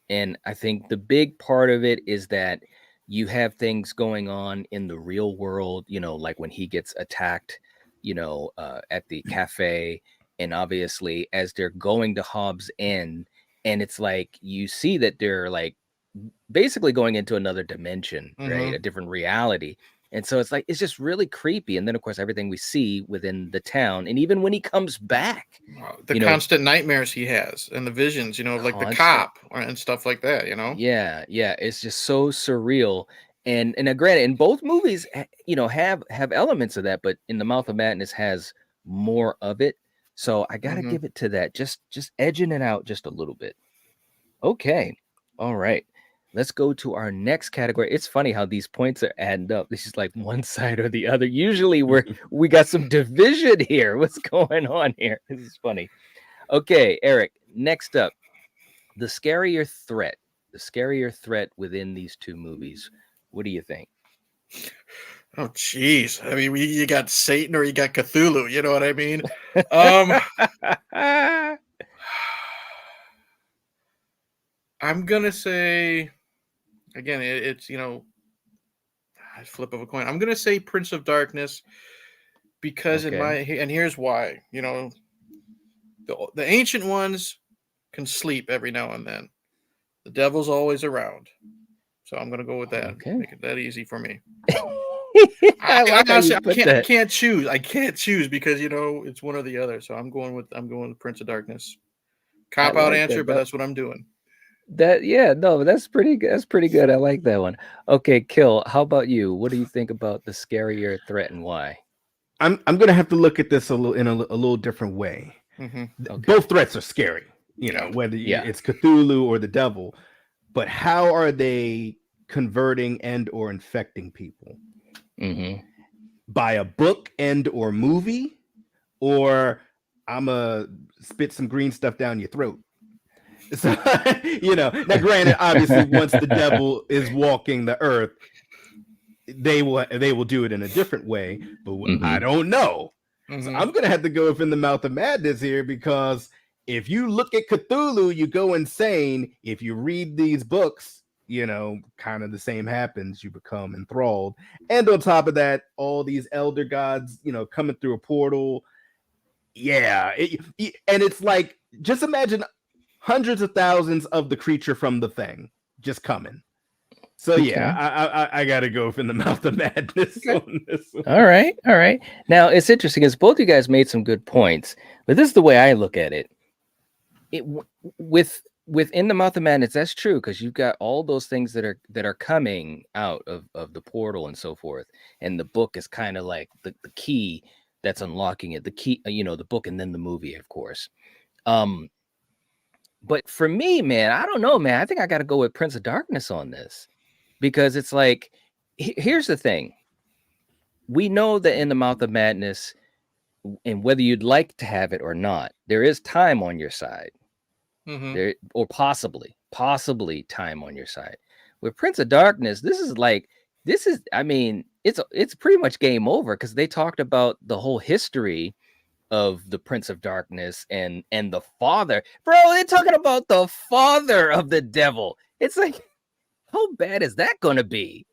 And I think the big part of it is that you have things going on in the real world, you know, like when he gets attacked, you know, at the cafe, and obviously as they're going to Hobbs End, and it's like you see that they're like basically going into another dimension, right? A different reality. And so it's like, it's just really creepy. And then of course, everything we see within the town, and even when he comes back, the constant nightmares he has and the visions, you know, like the cop and stuff like that, you know? Yeah. It's just so surreal. And granted, in both movies, you know, have elements of that, but In the Mouth of Madness has more of it. So I got to give it to that. Just edging it out just a little bit. Okay. All right. Let's go to our next category. It's funny how these points are adding up. This is like one side or the other. Usually we got some division here. What's going on here? This is funny. Okay, Eric, next up, the scarier threat within these two movies. What do you think? Oh, jeez. I mean, you got Satan or you got Cthulhu. You know what I mean? I'm gonna say again. It's a flip of a coin. I'm gonna say Prince of Darkness because and here's why. The ancient ones can sleep every now and then. The devil's always around. So I'm gonna go with that. Okay. Make it that easy for me. I can't choose. I can't choose because it's one or the other. So I'm going with Prince of Darkness. Cop out answer, but that's what I'm doing. That's pretty good. That's pretty good. I like that one. Okay, Kill. How about you? What do you think about the scarier threat and why? I'm gonna have to look at this a little different way. Mm-hmm. Okay. Both threats are scary, whether it's Cthulhu or the devil. But how are they converting and or infecting people? Mm-hmm. By a book and or movie, or I'ma spit some green stuff down your throat. So now granted, obviously once the devil is walking the earth, they will do it in a different way, but I don't know. Mm-hmm. So I'm gonna have to go in the mouth of madness here, because if you look at Cthulhu, you go insane. If you read these books, kind of the same happens. You become enthralled. And on top of that, all these elder gods, coming through a portal. Yeah. And it's like, just imagine hundreds of thousands of the creature from the Thing just coming. So yeah, I got to go in the mouth of madness on this one. All right. Now, it's interesting because both you guys made some good points, but this is the way I look at it. Within the mouth of madness, that's true, because you've got all those things that are coming out of the portal and so forth, and the book is kind of like the key that's unlocking it. The key, the book, and then the movie, of course. But for me, man, I don't know, man. I think I got to go with Prince of Darkness on this, because it's like, here's the thing. We know that in the mouth of madness, and whether you'd like to have it or not, there is time on your side. Mm-hmm. There, or possibly time on your side. With Prince of Darkness, it's pretty much game over, because they talked about the whole history of the Prince of Darkness and the father. Bro, they're talking about the father of the devil. It's like, how bad is that gonna be?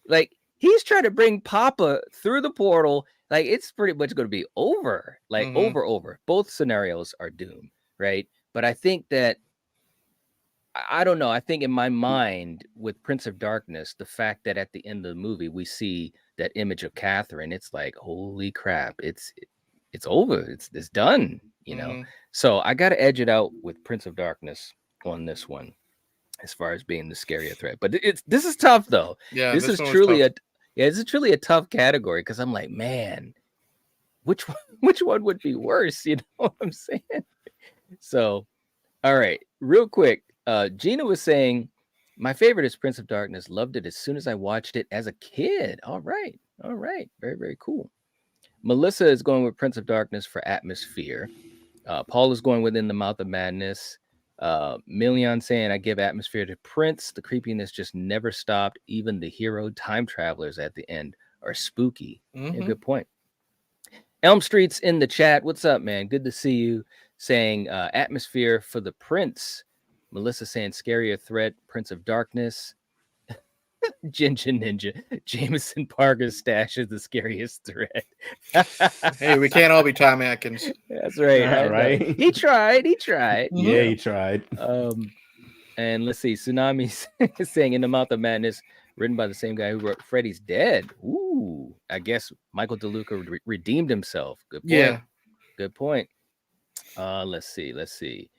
Like, he's trying to bring Papa through the portal. Like, it's pretty much gonna be over. Like, over. Both scenarios are doomed, right? But I think that, I don't know. I think in my mind with Prince of Darkness, the fact that at the end of the movie, we see that image of Catherine, it's like, holy crap, it's over. It's done, So I got to edge it out with Prince of Darkness on this one, as far as being the scarier threat. But this is tough, though. Yeah, this is truly a tough category, because I'm like, man, which one would be worse? You know what I'm saying? So, all right, real quick. Gina was saying, my favorite is Prince of Darkness. Loved it as soon as I watched it as a kid. All right. Very, very cool. Melissa is going with Prince of Darkness for atmosphere. Paul is going within the mouth of madness. Million saying, I give atmosphere to Prince. The creepiness just never stopped. Even the hero time travelers at the end are spooky. Mm-hmm. Yeah, good point. Elm Street's in the chat. What's up, man? Good to see you. Saying atmosphere for the Prince. Melissa saying scarier threat, Prince of Darkness. Ginger Ninja. Jameson Parker's stash is the scariest threat. Hey, we can't all be Tom Atkins. That's right. Right. He tried. Yeah, he tried. And let's see. Tsunami saying In the Mouth of Madness, written by the same guy who wrote Freddy's Dead. Ooh, I guess Michael DeLuca redeemed himself. Good point. Yeah. Good point. Let's see.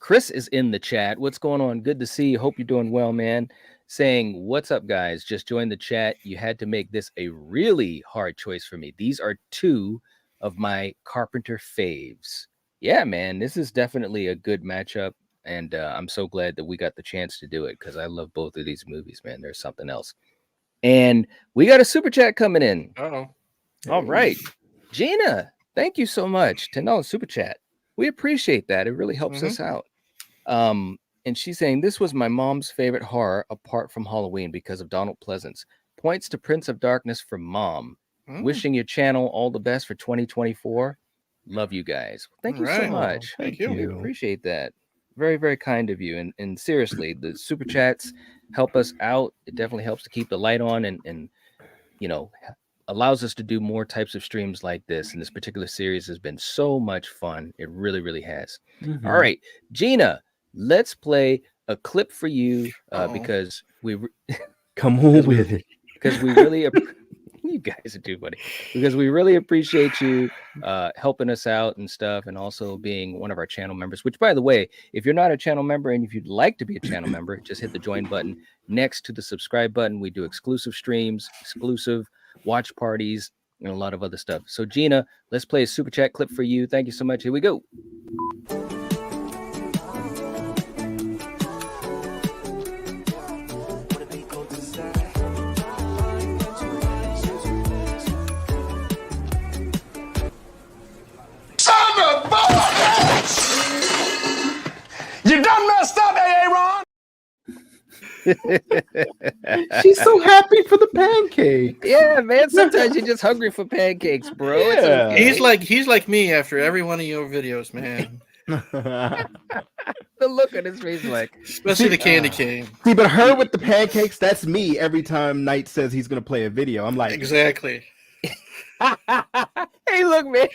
Chris is in the chat. What's going on? Good to see you. Hope you're doing well, man. Saying, what's up, guys? Just joined the chat. You had to make this a really hard choice for me. These are two of my Carpenter faves. Yeah, man, this is definitely a good matchup. And I'm so glad that we got the chance to do it, because I love both of these movies, man. There's something else. And we got a super chat coming in. Uh-oh. All right. Gina, thank you so much. $10 super chat. We appreciate that. It really helps us out. And she's saying, this was my mom's favorite horror apart from Halloween because of Donald Pleasance. Points to Prince of Darkness from Mom. Wishing your channel all the best for 2024. Love you guys. Thank you so much. Thank you. We appreciate that. Very, very kind of you. And seriously, the super chats help us out. It definitely helps to keep the light on and allows us to do more types of streams like this. And this particular series has been so much fun. It really, really has. All right, Gina, let's play a clip for you because we come on with it. Because we really you guys are too funny. Because we really appreciate you helping us out and stuff, and also being one of our channel members. Which, by the way, if you're not a channel member and if you'd like to be a channel member, just hit the join button next to the subscribe button. We do exclusive streams, exclusive watch parties, and a lot of other stuff. So, Gina, let's play a super chat clip for you. Thank you so much. Here we go. You done messed up, Aaron. She's so happy for the pancake. Yeah, man. Sometimes you're just hungry for pancakes, bro. Yeah. It's okay. He's like me after every one of your videos, man. The look on his face, like, especially the candy cane. See, but her with the pancakes, that's me every time Knight says he's gonna play a video. I'm like, exactly. Hey, look, man.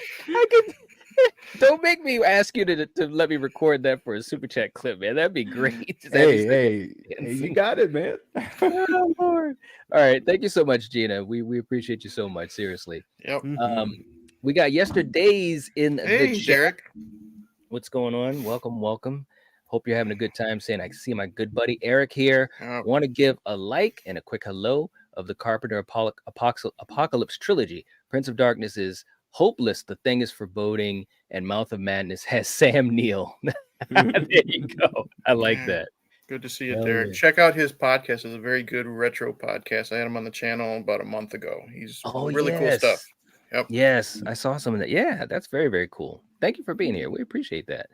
Don't make me ask you to let me record that for a super chat clip, man. That'd be great. Hey, you got it, man. Oh, Lord. All right, thank you so much, Gina. We appreciate you so much. Seriously. Yep. We got yesterday's in the chat. Derek. What's going on? Welcome. Hope you're having a good time. Saying I see my good buddy Eric here. Want to give a like and a quick hello of the Carpenter Apocalypse trilogy. Prince of Darkness is hopeless, The Thing is foreboding, and Mouth of Madness has Sam Neill. There you go. I like that. Good to see you, Derek. Check out his podcast. It's a very good retro podcast. I had him on the channel about a month ago. He's really cool stuff. Yep. Yes, I saw some of that. Yeah, that's very, very cool. Thank you for being here. We appreciate that.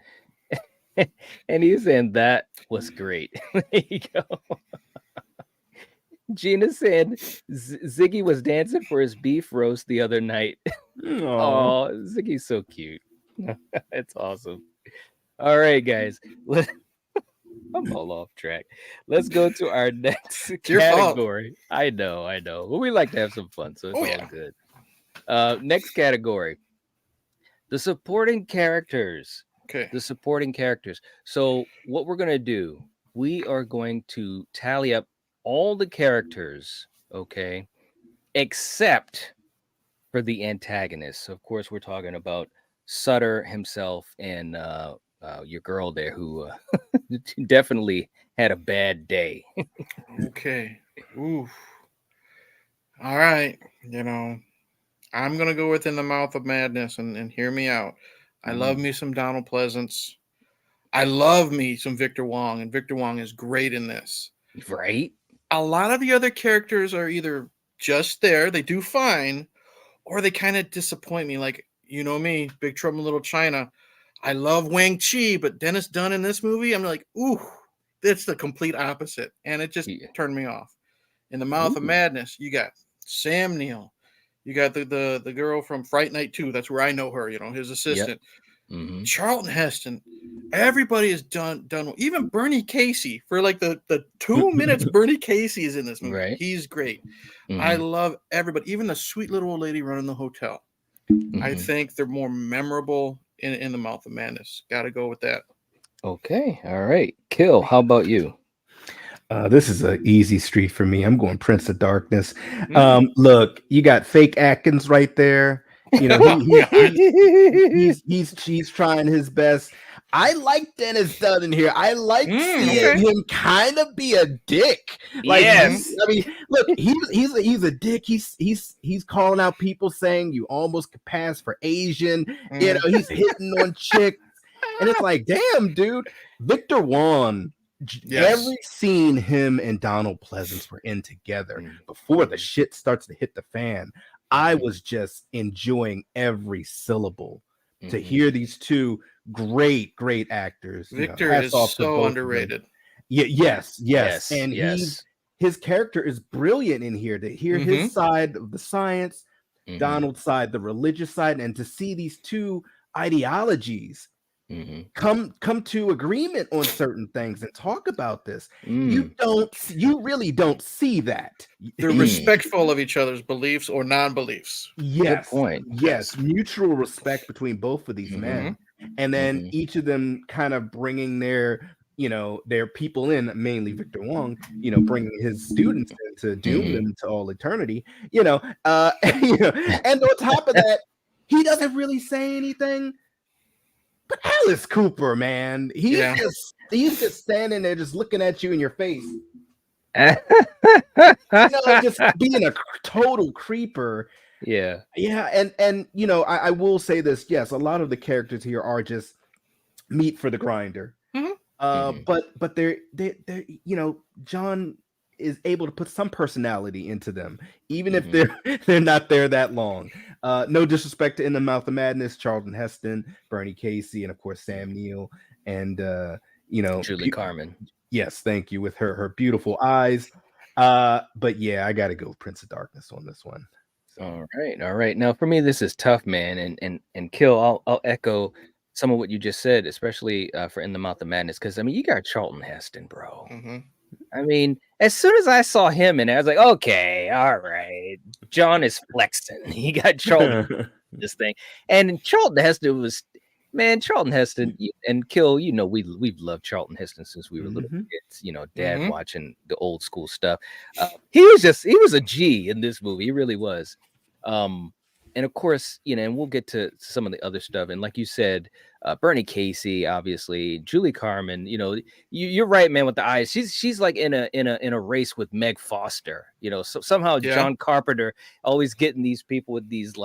And he's saying that was great. There you go. Gina said Ziggy was dancing for his beef roast the other night. Oh, Ziggy's so cute. It's awesome. All right, guys. I'm all off track. Let's go to our next category. I know. Well, we like to have some fun, so it's all good. Next category. The supporting characters. Okay. The supporting characters. So what we're going to do, we are going to tally up all the characters, okay, except for the antagonists. So of course, we're talking about Sutter himself and your girl there who definitely had a bad day. Okay. Oof. All right. I'm going to go within the Mouth of Madness and hear me out. I love me some Donald Pleasance. I love me some Victor Wong, and Victor Wong is great in this. Right? A lot of the other characters are either just there, they do fine, or they kind of disappoint me. Like, you know me, Big Trouble in Little China. I love Wang Chi, but Dennis Dunn in this movie, I'm like, ooh, that's the complete opposite. And it just turned me off. In the Mouth of Madness, you got Sam Neill. You got the girl from Fright Night 2. That's where I know her, his assistant. Yep. Charlton Heston. Everybody is done. Even Bernie Casey, for like the 2 minutes Bernie Casey is in this movie. Right. He's great. I love everybody. Even the sweet little old lady running the hotel. I think they're more memorable in the Mouth of Madness. Got to go with that. Okay. All right. Kill. How about you? This is an easy street for me. I'm going Prince of Darkness. Look, you got fake Atkins right there. He's trying his best. I like Dennis Dunn in here. I like seeing him kind of be a dick. Like, yes. I mean, look, he's a dick. He's calling out people saying you almost could pass for Asian. He's hitting on chicks, and it's like, damn, dude, Victor Wong. Yes. Every scene him and Donald Pleasance were in together before the shit starts to hit the fan, I was just enjoying every syllable to hear these two great actors. Victor is so underrated. Yes. And his character is brilliant in here. To hear his side of the science, Donald's side, the religious side, and to see these two ideologies come to agreement on certain things and talk about this. You really don't see that. They're respectful of each other's beliefs or non-beliefs. Yes. Good point. Yes, mutual respect between both of these men, and then each of them kind of bringing their people in, mainly Victor Wong, bringing his students in to doom them to all eternity, and on top of that, he doesn't really say anything. But Alice Cooper, man, he's just standing there, just looking at you in your face, just being a total creeper. Yeah, and I will say this: yes, a lot of the characters here are just meat for the grinder. But they're John is able to put some personality into them, even if they're not there that long. No disrespect to In the Mouth of Madness, Charlton Heston, Bernie Casey, and of course Sam Neill, and Julie Carmen. Yes, thank you, with her beautiful eyes. But yeah, I got to go with Prince of Darkness on this one. So. All right. Now for me, this is tough, man. And Kill, I'll echo some of what you just said, especially for In the Mouth of Madness, because I mean, you got Charlton Heston, bro. I mean, as soon as I saw him in there, I was like, okay, all right, John is flexing. He got Charlton this thing, and Charlton Heston was, man, Charlton Heston and Kill. We've loved Charlton Heston since we were little kids. Dad watching the old school stuff. He was a G in this movie. He really was. And of course, and we'll get to some of the other stuff. And like you said, Bernie Casey, obviously, Julie Carmen. You're right, man. With the eyes, she's like in a race with Meg Foster. So somehow John Carpenter always getting these people with these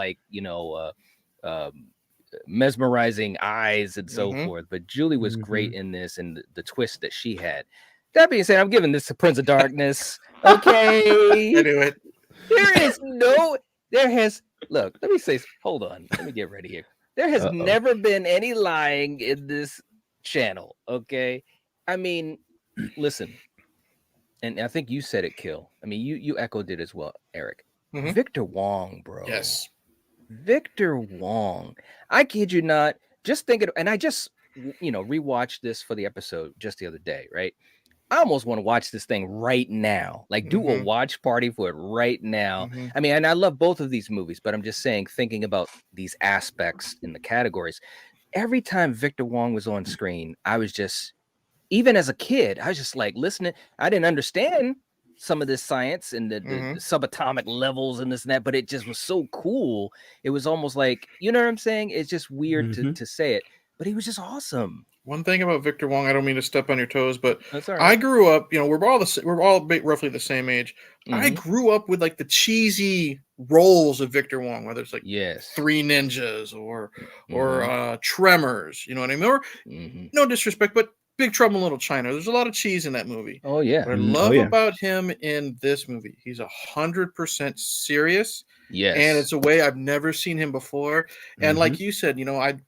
mesmerizing eyes and so forth. But Julie was great in this, and the twist that she had. That being said, I'm giving this to Prince of Darkness. Okay, I knew it. Look, let me say, hold on. Let me get ready here. There has never been any lying in this channel, okay? I mean, listen, and I think you said it, Kill. I mean, you echoed it as well, Eric. Victor Wong, bro. Yes. Victor Wong. I kid you not. Just thinking, and I just, rewatched this for the episode just the other day, right? I almost want to watch this thing right now, like do a watch party for it right now. I mean, and I love both of these movies, but I'm just saying, thinking about these aspects in the categories, every time Victor Wong was on screen, I was just, even as a kid, I was just like listening. I didn't understand some of this science and the subatomic levels and this and that, but it just was so cool. It was almost like, you know what I'm saying? It's just weird to say it, but he was just awesome. One thing about Victor Wong, I don't mean to step on your toes, but That's all right. I grew up, we're all roughly the same age. I grew up with like the cheesy roles of Victor Wong, whether it's like Three Ninjas or Tremors, you know what I mean? Or no disrespect, but Big Trouble in Little China. There's a lot of cheese in that movie. Oh yeah. What I love about him in this movie, he's 100% serious. Yes. And it's a way I've never seen him before. And like you said,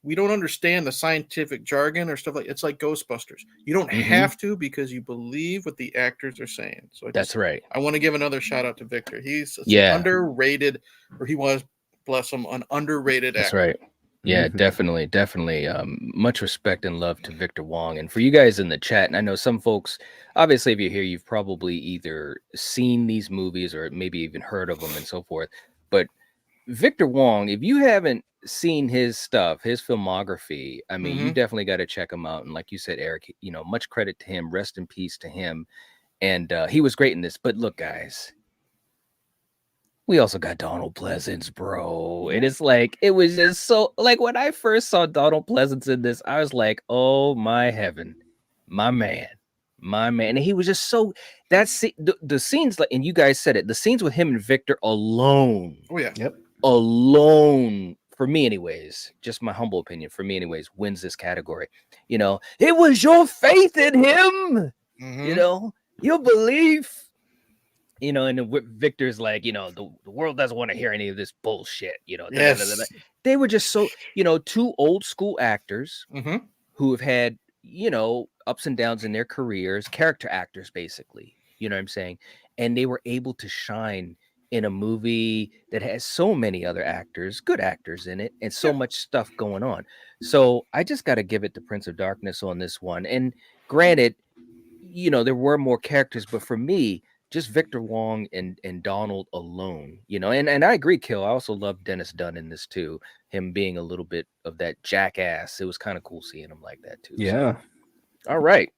we don't understand the scientific jargon or stuff it's like Ghostbusters. You don't have to, because you believe what the actors are saying. So that's right. I want to give another shout out to Victor. He's underrated, or he was, bless him, an underrated actor. That's right. Yeah, definitely. Much respect and love to Victor Wong. And for you guys in the chat, and I know some folks, obviously, if you're here, you've probably either seen these movies or maybe even heard of them and so forth. But Victor Wong, if you haven't seen his stuff, his filmography, I mean, you definitely got to check him out. And like you said, Eric, much credit to him. Rest in peace to him. And he was great in this. But look, guys, we also got Donald Pleasance, bro. And it's like, it was just so, like, when I first saw Donald Pleasance in this, I was like, oh my heaven, my man. And he was just so, the scenes, like, and you guys said it, the scenes with him and Victor alone. Oh yeah. Yep. Alone, for me anyways, just my humble opinion, for me anyways, wins this category. It was your faith in him, your belief. And Victor's like, the world doesn't want to hear any of this bullshit, Yes. They were just so, two old school actors who have had, ups and downs in their careers, character actors, basically, You know what I'm saying? And they were able to shine in a movie that has so many other actors, good actors in it, and so much stuff going on. So I just got to give it to Prince of Darkness on this one. And granted, you know, there were more characters, but for me, just Victor Wong and Donald alone, you know, and I agree, Kill. I also love Dennis Dunn in this too. Him being a little bit of that jackass. It was kind of cool seeing him like that too. Yeah. So. All right.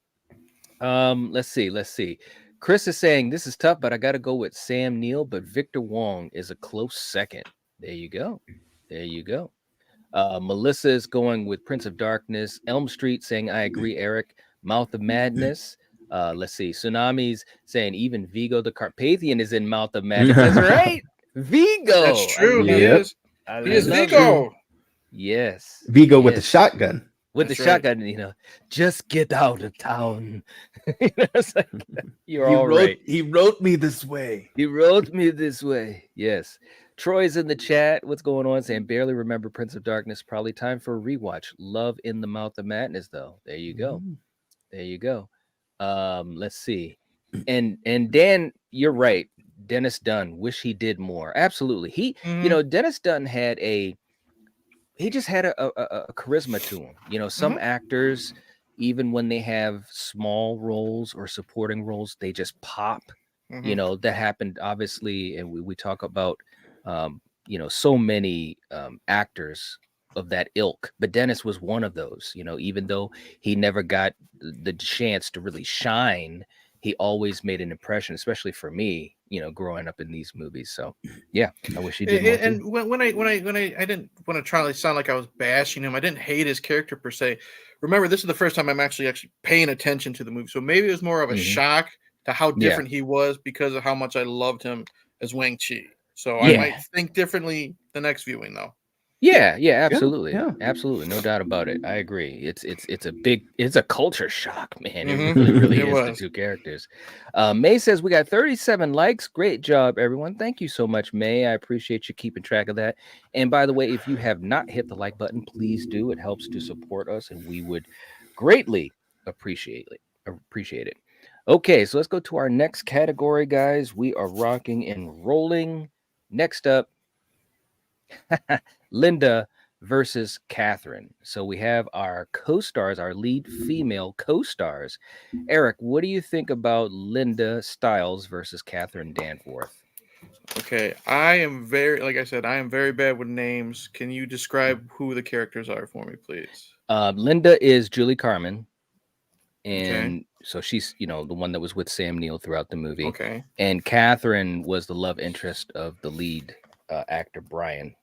Let's see. Chris is saying this is tough, but I got to go with Sam Neill, but Victor Wong is a close second. There you go. Melissa is going with Prince of Darkness. Elm Street saying, I agree, Eric. Mouth of Madness. Let's see. Tsunami's saying even Vigo the Carpathian is in Mouth of Madness. That's right. Vigo. That's true. He is Vigo. Him. Yes. Vigo with the shotgun. With the shotgun, you know, just get out of town. You know, it's like, He wrote me this way. Yes. Troy's in the chat. What's going on? Saying barely remember Prince of Darkness. Probably time for a rewatch. Love in the Mouth of Madness, though. There you go. Let's see. And Dan, you're right. Dennis Dunn. Wish he did more. Absolutely. You know, Dennis Dunn had a charisma to him. You know, some actors, even when they have small roles or supporting roles, they just pop. You know, that happened obviously, and we talk about you know, so many actors of that ilk, but Dennis was one of those. You know, even though he never got the chance to really shine, he always made an impression, especially for me, you know, growing up in these movies. So yeah, I wish he did more. And when I didn't want to try to sound like I was bashing him, I didn't hate his character per se. Remember, this is the first time I'm actually paying attention to the movie. So maybe it was more of a shock to how different he was because of how much I loved him as Wang Chi. So I might think differently the next viewing though. Yeah, absolutely. Absolutely. No doubt about it. I agree. It's a culture shock, man. It really is the two characters. May says we got 37 likes. Great job, everyone. Thank you so much, May. I appreciate you keeping track of that. And by the way, if you have not hit the like button, please do. It helps to support us, and we would greatly appreciate it. Okay, so let's go to our next category, guys. We are rocking and rolling. Next up, Linda versus Catherine. So we have our co-stars, our lead female co-stars. Eric, what do you think about Linda Stiles versus Catherine Danforth? Okay, I am very bad with names. Can you describe who the characters are for me, please? Linda is Julie Carmen, and so she's, you know, the one that was with Sam Neill throughout the movie. Okay, and Catherine was the love interest of the lead actor Brian.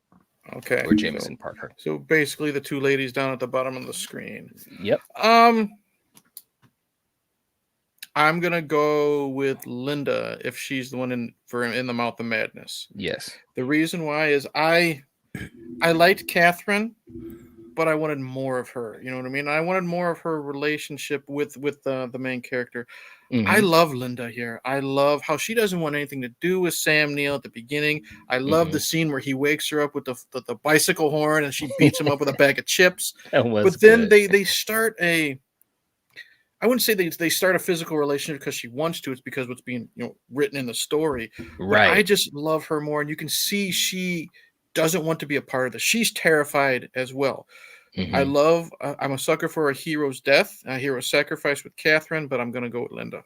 Okay. Or Jameson Parker. So basically the two ladies down at the bottom of the screen. Yep. I'm gonna go with Linda if she's the one in the Mouth of Madness. Yes. The reason why is I liked Catherine, but I wanted more of her. You know what I mean? I wanted more of her relationship with the main character. I love Linda here. I love how she doesn't want anything to do with Sam Neill at the beginning. I love the scene where he wakes her up with the bicycle horn and she beats him up with a bag of chips. But then they start I wouldn't say they start a physical relationship because she wants to. It's because what's being written in the story. Right. But I just love her more, and you can see she doesn't want to be a part of this. She's terrified as well. I'm a sucker for a hero's death, a hero's sacrifice with Catherine, but I'm going to go with Linda.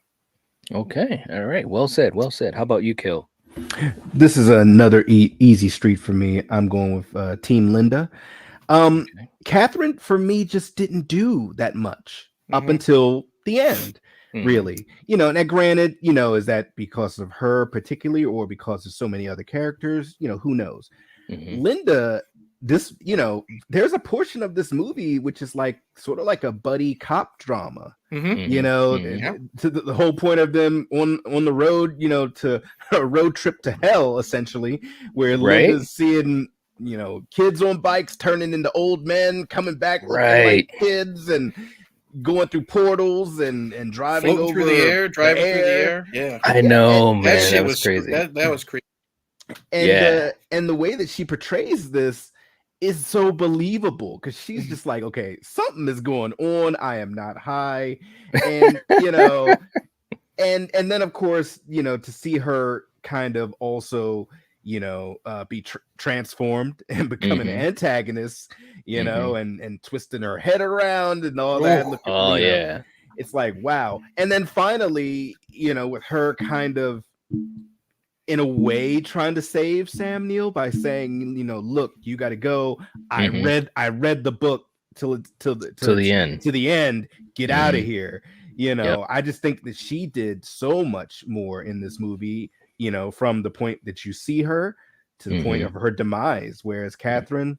Okay. All right. Well said. How about you, Kill? This is another easy street for me. I'm going with Team Linda. Catherine, for me, just didn't do that much up until the end, really. You know, and granted, you know, is that because of her particularly or because of so many other characters? You know, who knows? Linda, this, you know, there's a portion of this movie which is like sort of like a buddy cop drama. You know, to the whole point of them on the road, you know, to a road trip to hell, essentially, where Linda's seeing, you know, kids on bikes turning into old men, coming back looking like kids, and going through portals and driving over through the air, through the air. Yeah, I know, man. That shit was crazy. That was crazy. And the way that she portrays this is so believable because she's just like, okay, something is going on. I am not high, and you know, and then of course, to see her kind of also, be transformed and become an antagonist, and twisting her head around and all that. Yeah. It's like, wow. And then finally, with her kind of in a way trying to save Sam Neill by saying, look, you got to go. I read the book till the end. Get out of here. I just think that she did so much more in this movie, from the point that you see her to the point of her demise, whereas Catherine,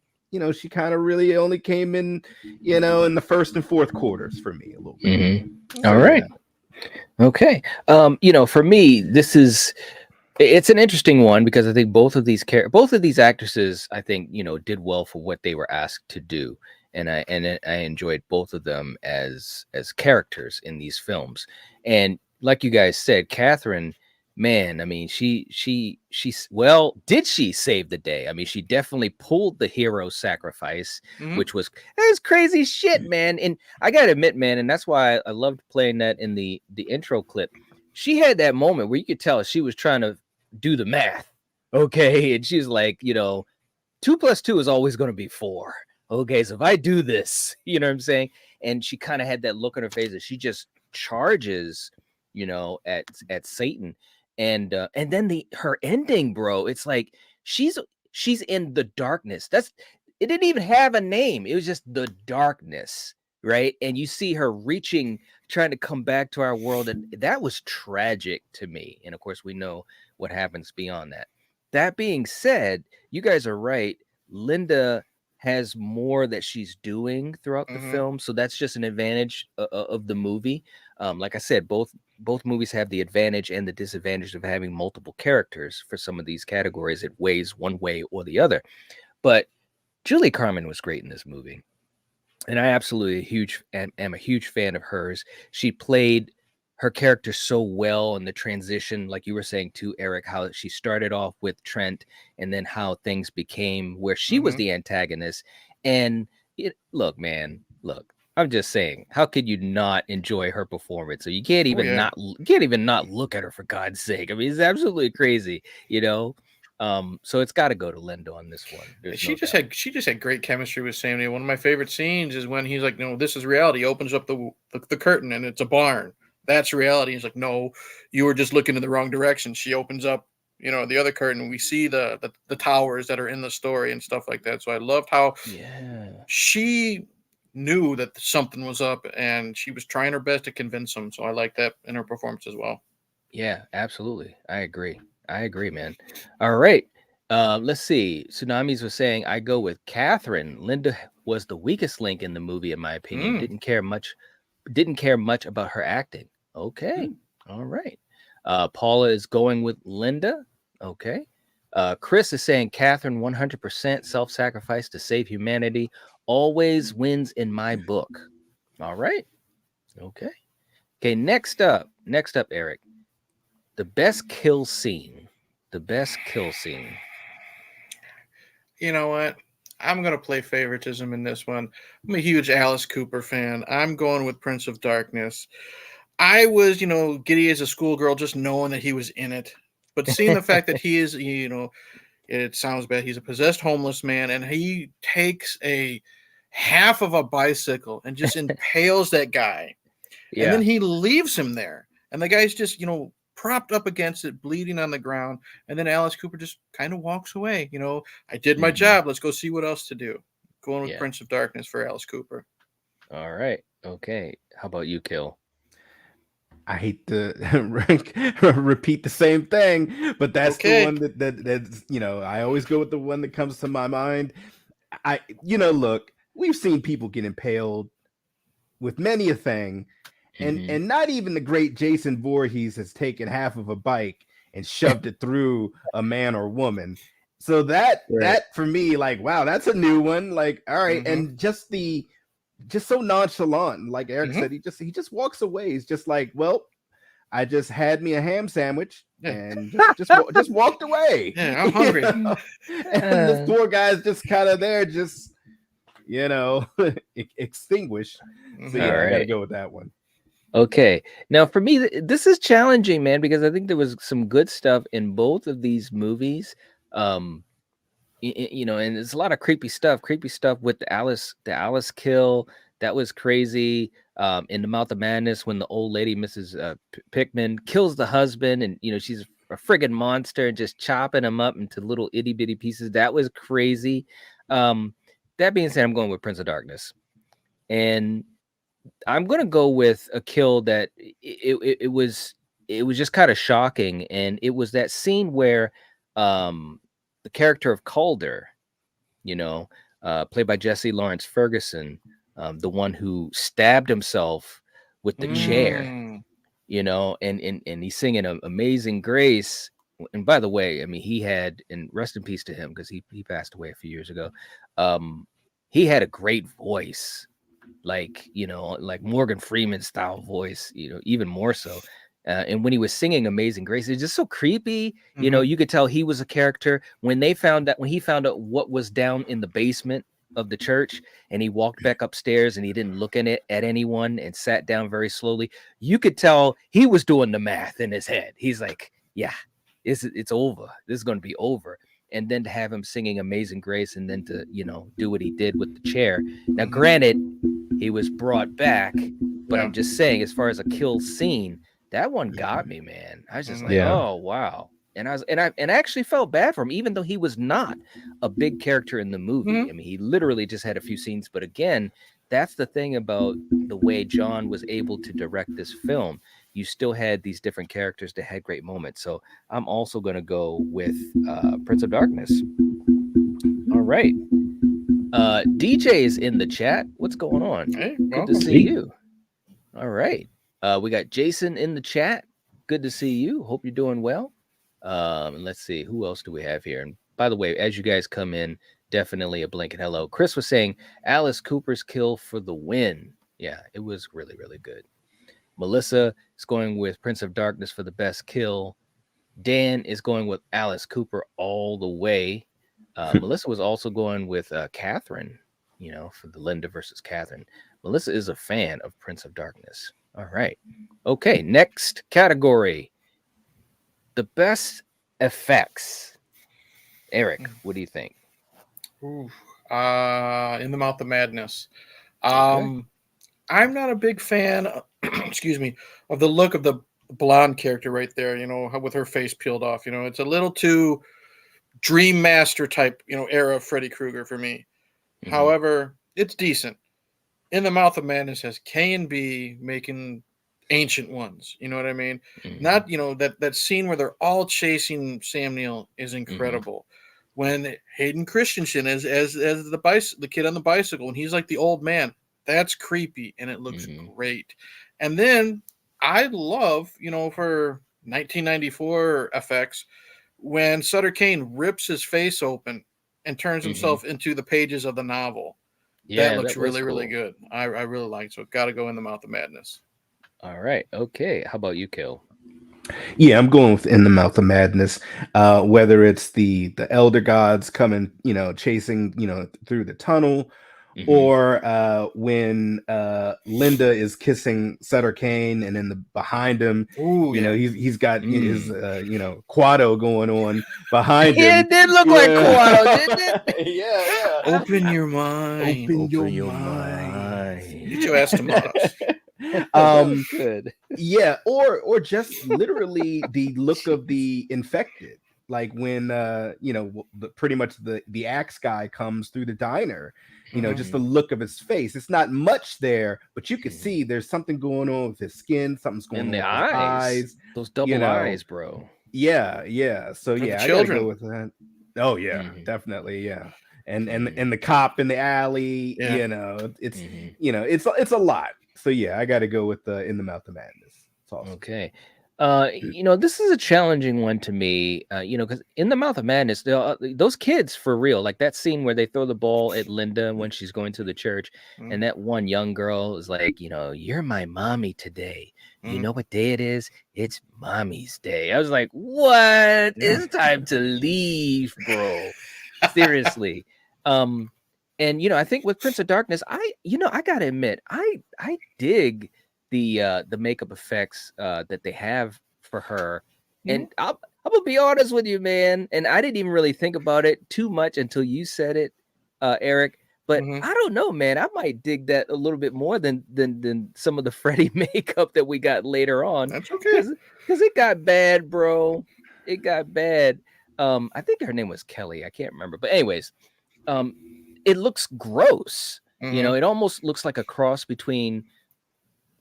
she kind of really only came in, in the first and fourth quarters for me a little bit. All right. Okay. For me, it's an interesting one because I think both of these actresses, I think, did well for what they were asked to do. And I enjoyed both of them as characters in these films. And like you guys said, Catherine, man, I mean, did she save the day? I mean, she definitely pulled the hero sacrifice, which was crazy shit, man. And I gotta admit, man, and that's why I loved playing that in the intro clip. She had that moment where you could tell she was trying to do the math, okay, and she's like, 2 + 2 is always going to be 4. Okay, so if I do this, you know what I'm saying? And she kind of had that look on her face that she just charges, at Satan. And then her ending, bro, it's like she's in the darkness. It didn't even have a name. It was just the darkness, right? And you see her trying to come back to our world, and that was tragic to me. And of course, we know what happens beyond that. That being said, you guys are right. Linda has more that she's doing throughout the film, so that's just an advantage of the movie. Like I said, both movies have the advantage and the disadvantage of having multiple characters. For some of these categories, it weighs one way or the other. But Julie Carmen was great in this movie, and I absolutely am a huge fan of hers. She played her character so well in the transition, like you were saying too, Eric, how she started off with Trent and then how things became where she was the antagonist. And look, I'm just saying, how could you not enjoy her performance? So you can't even not look at her, for God's sake. I mean, it's absolutely crazy, So it's got to go to Linda on this one. She just had great chemistry with Sam Neill. One of my favorite scenes is when he's like, "No, this is reality." He opens up the curtain and it's a barn. That's reality. He's like, "No, you were just looking in the wrong direction." She opens up, the other curtain. We see the towers that are in the story and stuff like that. So I loved how she knew that something was up and she was trying her best to convince him. So I like that in her performance as well. Yeah, absolutely. I agree, man. All right. Let's see. Tsunamis was saying, I go with Catherine. Linda was the weakest link in the movie, in my opinion. Didn't care much about her acting. Okay. All right. Paula is going with Linda. Okay. Chris is saying Catherine 100% self-sacrifice to save humanity. Always wins in my book. All right. Okay. Next up, Eric. The best kill scene. You know what? I'm going to play favoritism in this one. I'm a huge Alice Cooper fan. I'm going with Prince of Darkness. I was, giddy as a schoolgirl just knowing that he was in it. But seeing the fact that he is, it sounds bad, he's a possessed homeless man, and he takes a half of a bicycle and just impales that guy. Yeah. And then he leaves him there. And the guy's just, propped up against it, bleeding on the ground. And then Alice Cooper just kind of walks away. I did my job. Let's go see what else to do. Going with Prince of Darkness for Alice Cooper. All right. Okay. How about you, Kill? I hate to repeat the same thing, but that's the one that's I always go with the one that comes to my mind. Look, we've seen people get impaled with many a thing. And not even the great Jason Voorhees has taken half of a bike and shoved it through a man or woman. So that for me, like, wow, that's a new one. Like, all right, and just so nonchalant, like Eric said, he just walks away. He's just like, well, I just had me a ham sandwich and just walked away. Yeah, I'm hungry. And this poor guy's just kind of there, extinguished. So I gotta go with that one. Okay. Now, for me, this is challenging, man, because I think there was some good stuff in both of these movies. Um, and there's a lot of creepy stuff with the Alice kill. That was crazy. In the Mouth of Madness, when the old lady, Mrs. Pickman, kills the husband, and she's a friggin' monster and just chopping him up into little itty bitty pieces. That was crazy. That being said, I'm going with Prince of Darkness, and I'm gonna go with a kill that it was just kind of shocking, and it was that scene where the character of Calder, played by Jesse Lawrence Ferguson, the one who stabbed himself with the chair, and he's singing Amazing Grace. And by the way, I mean, he had, and rest in peace to him, because he passed away a few years ago. He had a great voice, like Morgan Freeman style voice, even more so. And when he was singing Amazing Grace, it's just so creepy. You could tell he was a character. When he found out what was down in the basement of the church, and he walked back upstairs and he didn't look at anyone and sat down very slowly, you could tell he was doing the math in his head. He's like, yeah, it's over. This is going to be over. And then to have him singing Amazing Grace, and then to, do what he did with the chair. Now, granted, he was brought back, but I'm just saying, as far as a kill scene, that one got me, man. I was just like, oh wow. And I actually felt bad for him, even though he was not a big character in the movie. I mean, he literally just had a few scenes. But again, that's the thing about the way John was able to direct this film. You still had these different characters that had great moments. So I'm also going to go with Prince of Darkness. All right. DJ is in the chat. What's going on? Hey, good to see you. All right. We got Jason in the chat. Good to see you. Hope you're doing well. And let's see, who else do we have here? And by the way, as you guys come in, definitely a blanket hello. Chris was saying Alice Cooper's kill for the win. Yeah, it was really, really good. Melissa is going with Prince of Darkness for the best kill. Dan is going with Alice Cooper all the way. Melissa was also going with Catherine, for the Linda versus Catherine. Melissa is a fan of Prince of Darkness. All right. Okay, next category. The best effects. Eric, what do you think? In the Mouth of Madness. I'm not a big fan, excuse me, of the look of the blonde character right there, with her face peeled off. It's a little too Dream Master type, era of Freddy Krueger for me. However, it's decent. In the Mouth of Madness has K and B making ancient ones. You know what I mean? Not, that scene where they're all chasing Sam Neill is incredible. When Hayden Christensen as the kid on the bicycle, and he's like the old man, that's creepy and it looks great. And then I love, for 1994 effects, when Sutter Kane rips his face open and turns himself into the pages of the novel. Yeah, that looks really, really good. I really like it. So got to go in the Mouth of Madness. All right. Okay. How about you, Kill? Yeah, I'm going with In the Mouth of Madness. Whether it's the elder gods coming, chasing, through the tunnel, or when Linda is kissing Sutter Kane, and then behind him, he's got his Quado going on behind him. It did look like Quado, didn't it? Yeah. Open your mind. Open your mind. Get your ass to good. Yeah, or just literally the look of the infected, like when pretty much the axe guy comes through the diner. Just the look of his face. It's not much there, but you can see there's something going on with his skin. Something's going on with his eyes. Those double eyes, bro. Yeah. So I gotta go with that. Oh yeah, definitely. Yeah. And the cop in the alley. It's it's a lot. So yeah, I got to go with In the Mouth of Madness. It's awesome. Okay. This is a challenging one to me, because In the Mouth of Madness, those kids, for real, like that scene where they throw the ball at Linda when she's going to the church, and that one young girl is like, you're my mommy today. You know what day it is? It's mommy's day. I was like, what? It's time to leave, bro. Seriously. And I think with Prince of Darkness, I gotta admit, I dig the makeup effects that they have for her. And I'm gonna be honest with you, man. And I didn't even really think about it too much until you said it, Eric. But I don't know, man. I might dig that a little bit more than some of the Freddy makeup that we got later on. That's okay. Because it got bad, bro. It got bad. I think her name was Kelly. I can't remember. But anyways, it looks gross. You know, it almost looks like a cross between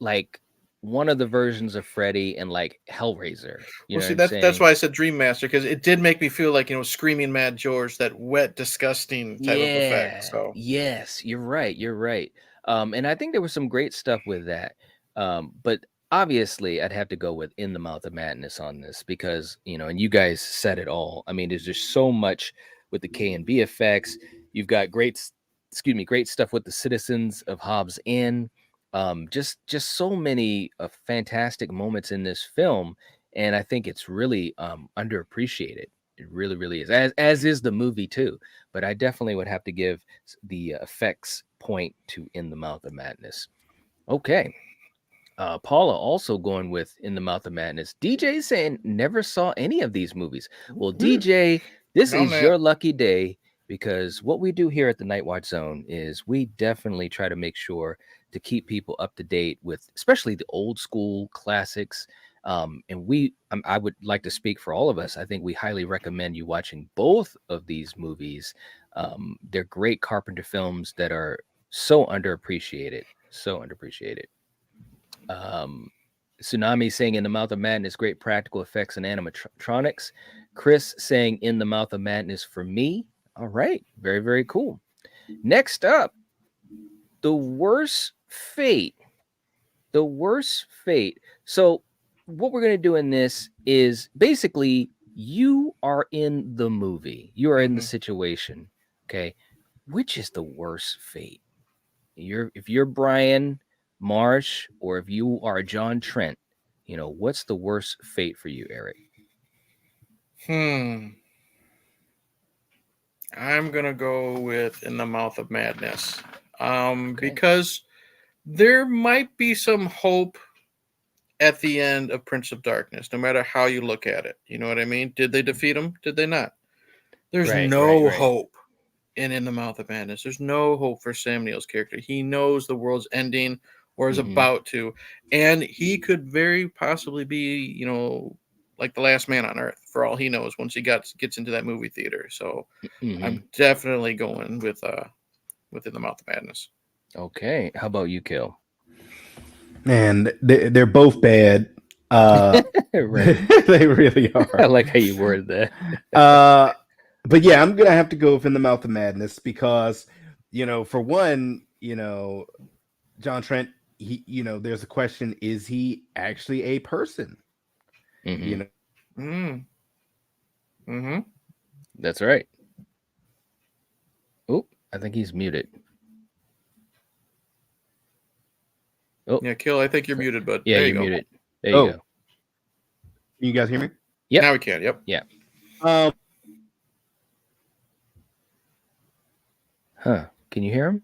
like one of the versions of Freddy and like Hellraiser. Well, see, that's why I said Dream Master, because it did make me feel like, Screaming Mad George, that wet, disgusting type of effect. So yes, you're right. You're right. And I think there was some great stuff with that. But obviously, I'd have to go with In the Mouth of Madness on this because and you guys said it all. I mean, there's just so much with the K and B effects. You've got great stuff with the citizens of Hobbs Inn. Just so many fantastic moments in this film, and I think it's really underappreciated. It really, really is, as is the movie too. But I definitely would have to give the effects point to In the Mouth of Madness. Okay. Paula also going with In the Mouth of Madness. DJ saying never saw any of these movies. Well, DJ, this is your lucky day, because what we do here at the Night Watch Zone is we definitely try to make sure to keep people up to date with especially the old school classics. And I would like to speak for all of us. I think we highly recommend you watching both of these movies. They're great Carpenter films that are so underappreciated. Tsunami saying In the Mouth of Madness, great practical effects and animatronics. Chris saying In the Mouth of Madness for me. All right. Very, very cool. Next up, The Worst Fate. The Worst Fate. So what we're going to do in this is basically you are in the movie. You are in the situation. Okay. Which is the worst fate? If you're Brian Marsh or if you are John Trent, what's the worst fate for you, Eric? I'm gonna go with In the Mouth of Madness, because there might be some hope at the end of Prince of Darkness, no matter how you look at it. You know what I mean? Did they defeat him? Did they not? There's no hope in the Mouth of Madness. There's no hope for Sam Neill's character. He knows the world's ending or is about to, and he could very possibly be, like the last man on Earth, for all he knows, once he gets into that movie theater. So I'm definitely going with In the Mouth of Madness. Okay. How about you, Kill? Man, they're both bad. They really are. I like how you worded that. But yeah, I'm gonna have to go with In the Mouth of Madness because, for one, John Trent, there's a question: is he actually a person? That's right. Oh, I think he's muted. Oh yeah, Kill. I think you're muted, bud. Yeah, you're muted. There you go. Can you guys hear me? Yeah, now we can. Yep. Yeah. Can you hear him?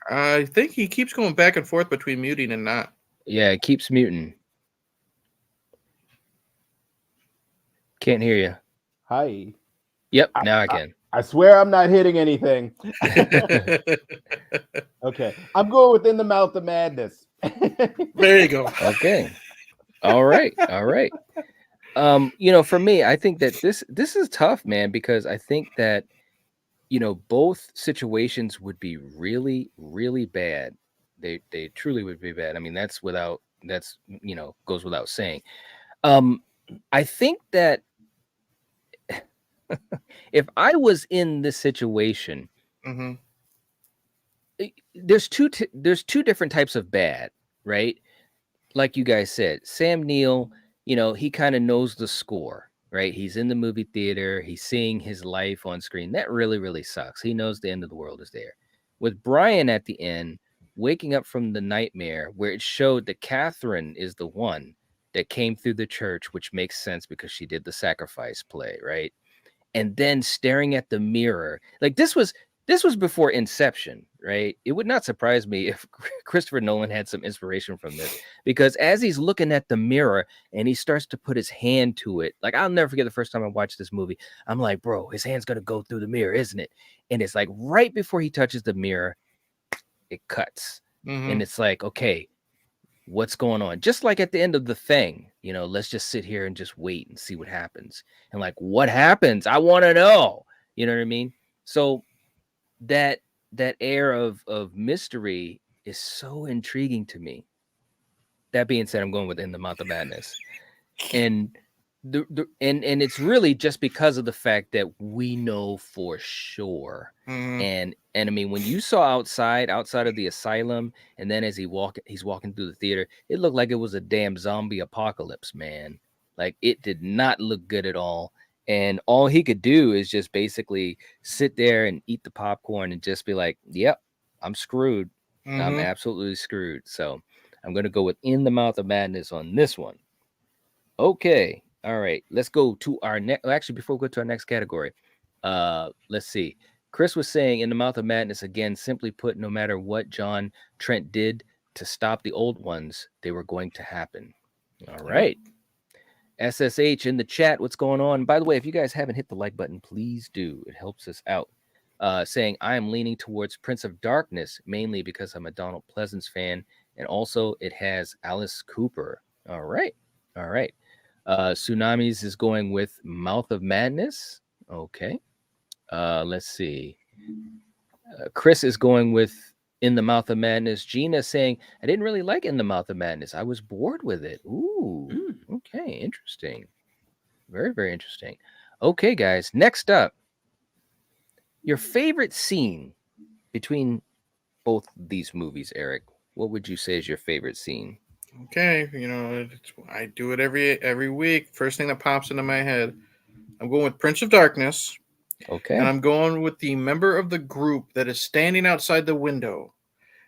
I think he keeps going back and forth between muting and not. Yeah, it keeps muting. Can't hear you. Hi. Yep, now I can. I swear I'm not hitting anything. Okay. I'm going with In the Mouth of Madness. There you go. Okay. All right. For me, I think that this is tough, man, because I think that both situations would be really, really bad. They truly would be bad. I mean, that's goes without saying. I think that if I was in this situation, there's two different types of bad, right? Like you guys said, Sam Neill, he kind of knows the score, right? He's in the movie theater. He's seeing his life on screen. That really, really sucks. He knows the end of the world is there. With Brian at the end, waking up from the nightmare where it showed that Catherine is the one that came through the church, which makes sense because she did the sacrifice play, right? And then staring at the mirror. Like this was this was before Inception, right? It would not surprise me if Christopher Nolan had some inspiration from this, because as he's looking at the mirror and he starts to put his hand to it, like I'll never forget the first time I watched this movie. I'm like, bro, his hand's gonna go through the mirror, isn't it? And it's like right before he touches the mirror, it cuts. And it's like, okay, what's going on? Just like at the end of The Thing, you know, let's just sit here and just wait and see what happens. And like, what happens? I want to know. You know what I mean? So that air of mystery is so intriguing to me. That being said, I'm going with In the Mouth of Madness. And and it's really just because of the fact that we know for sure. And I mean, when you saw outside of the asylum, and then as he's walking through the theater, it looked like it was a damn zombie apocalypse, man. Like, it did not look good at all. And all he could do is just basically sit there and eat the popcorn and just be like, yep, I'm screwed. I'm absolutely screwed. So I'm going to go with In the Mouth of Madness on this one. Okay. All right. Let's go to our next. Actually, before we go to our next category, let's see. Chris was saying In the Mouth of Madness, again, simply put, no matter what John Trent did to stop the old ones, they were going to happen. All right. SSH in the chat, what's going on? By the way, if you guys haven't hit the like button, please do. It helps us out. Saying I am leaning towards Prince of Darkness, mainly because I'm a Donald Pleasance fan, and also it has Alice Cooper. All right. All right. Tsunamis is going with Mouth of Madness. Okay. Let's see. Chris is going with In the Mouth of Madness. Gina saying, I didn't really like In the Mouth of Madness. I was bored with it. Ooh. Okay. Interesting. Very, very interesting. Okay, guys. Next up, your favorite scene between both these movies, Eric. What would you say is your favorite scene? Okay, you know, I do it every week. First thing that pops into my head, I'm going with Prince of Darkness. Okay. And I'm going with the member of the group that is standing outside the window.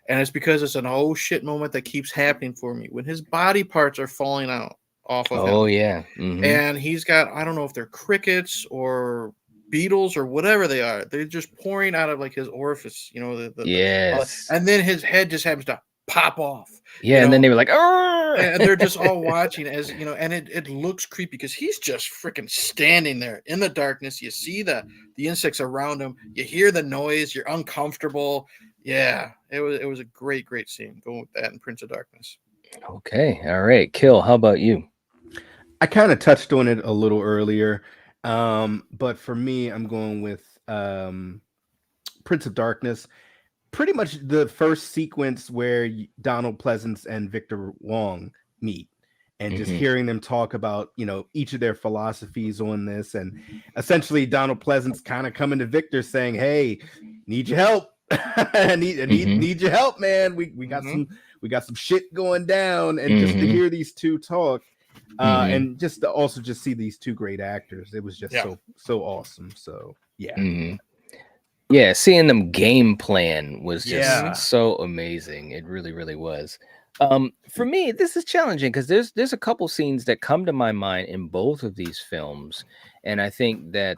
And it's because it's an oh shit moment that keeps happening for me when his body parts are falling out off of him. Oh, yeah. And he's got, I don't know if they're crickets or beetles or whatever they are. They're just pouring out of like his orifice, you know. Yes. And then his head just happens to pop off. Yeah, and then they were like, oh, and they're just all watching as, you know, and it looks creepy because he's just freaking standing there in the darkness. You see the insects around him. You hear the noise. You're uncomfortable. Yeah, it was a great scene. Going with that in Prince of Darkness. Okay, all right. Kill, how about you? I kind of touched on it a little earlier, but for me, I'm going with Prince of Darkness. Pretty much the first sequence where Donald Pleasance and Victor Wong meet, and just hearing them talk about, you know, each of their philosophies on this, and essentially Donald Pleasance kind of coming to Victor saying, "Hey, need your help. I need your help, man. We got some shit going down." And just to hear these two talk, and just to also just see these two great actors, it was just so awesome. So yeah. Yeah, seeing them game plan was just so amazing. It really, really was. For me, this is challenging because there's a couple scenes that come to my mind in both of these films, and I think that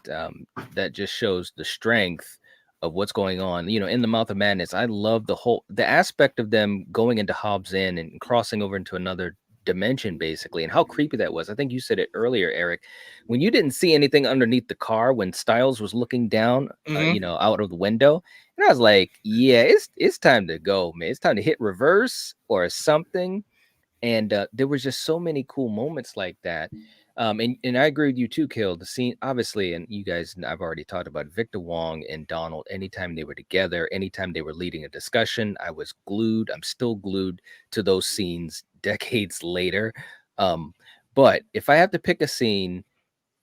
that just shows the strength of what's going on. You know, in The Mouth of Madness, I love the aspect of them going into Hobbs End and crossing over into another dimension, basically, and how creepy that was. I think you said it earlier, Eric, when you didn't see anything underneath the car when Styles was looking down, you know, out of the window, and I was like, yeah, it's time to go, man. It's time to hit reverse or something. And there was just so many cool moments like that. And I agree with you too, Kill. The scene, obviously, and you guys, I've already talked about Victor Wong and Donald. Anytime they were together, anytime they were leading a discussion, I was glued. I'm still glued to those scenes decades later. But if I have to pick a scene,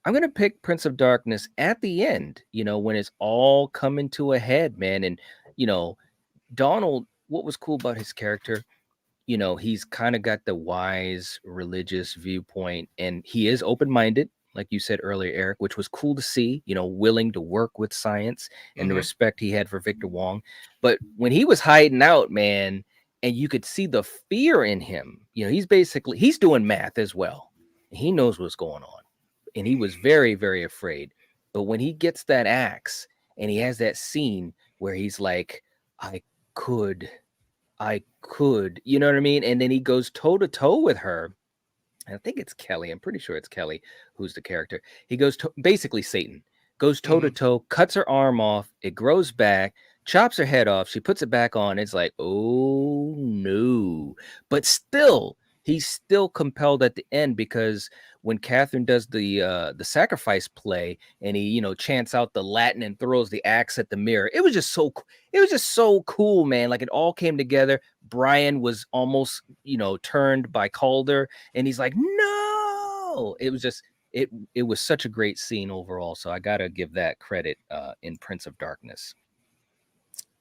I'm gonna pick Prince of Darkness at the end. You know, when it's all coming to a head, man. And you know, Donald. What was cool about his character? You know, he's kind of got the wise religious viewpoint, and he is open-minded, like you said earlier, Eric, which was cool to see, you know, willing to work with science and the respect he had for Victor Wong. But when he was hiding out, man, and you could see the fear in him, you know, he's doing math as well. He knows what's going on, and he was very, very afraid. But when he gets that axe and he has that scene where he's like, I could, you know what I mean? And then he goes toe to toe with her. I think it's Kelly. I'm pretty sure it's Kelly who's the character. He goes to basically Satan goes toe to toe, cuts her arm off. It grows back, chops her head off. She puts it back on. It's like, oh no. But still, he's still compelled at the end because when Catherine does the sacrifice play and he, chants out the Latin and throws the axe at the mirror, it was just so cool, man. Like it all came together. Brian was almost, turned by Calder, and he's like, no. It was just it was such a great scene overall. So I gotta give that credit in Prince of Darkness.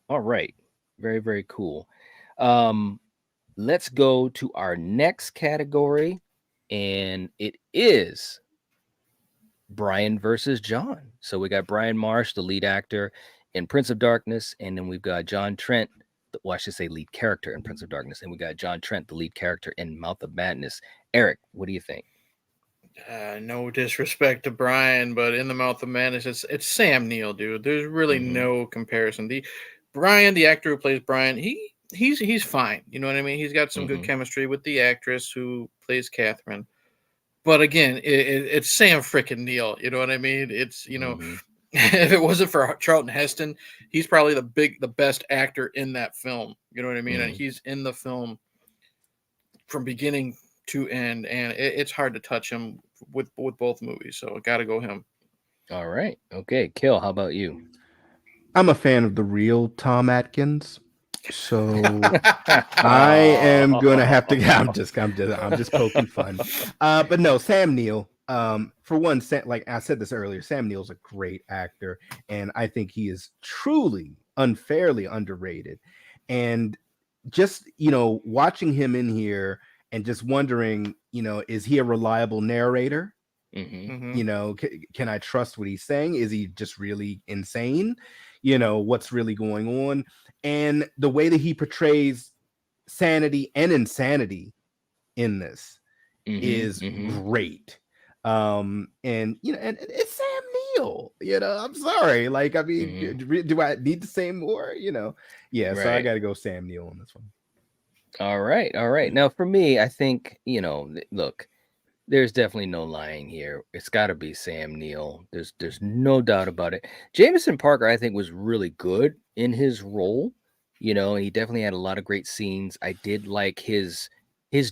All right, very, very cool. Let's go to our next category, and it is Brian versus John. So we got Brian Marsh, the lead actor in Prince of Darkness, and then we've got John Trent, well, I should say lead character in Prince of Darkness, and we got John Trent, the lead character in Mouth of Madness. Eric, what do you think? No disrespect to Brian, but in the Mouth of Madness, it's Sam Neill, dude. There's really no comparison. Brian, the actor who plays Brian, he's fine. You know what I mean? He's got some good chemistry with the actress who plays Catherine. But again, it's Sam frickin' Neill. You know what I mean? It's, if it wasn't for Charlton Heston, he's probably the best actor in that film. You know what I mean? And he's in the film from beginning to end, and it's hard to touch him with both movies. So I got to go him. All right. Okay. Kill, how about you? I'm a fan of the real Tom Atkins. So I am gonna have to. I'm just poking fun. But no, Sam Neill. For one, like I said this earlier, Sam Neill's a great actor, and I think he is truly unfairly underrated. And just watching him in here and just wondering, is he a reliable narrator? Can I trust what he's saying? Is he just really insane? What's really going on? And the way that he portrays sanity and insanity in this is great. And it's Sam Neill. I'm sorry. Like, I mean, do I need to say more? Yeah. Right. So I got to go Sam Neill on this one. All right. Now, for me, I think look, there's definitely no lying here. It's got to be Sam Neill. There's no doubt about it. Jameson Parker, I think, was really good in his role. He definitely had a lot of great scenes. I did like his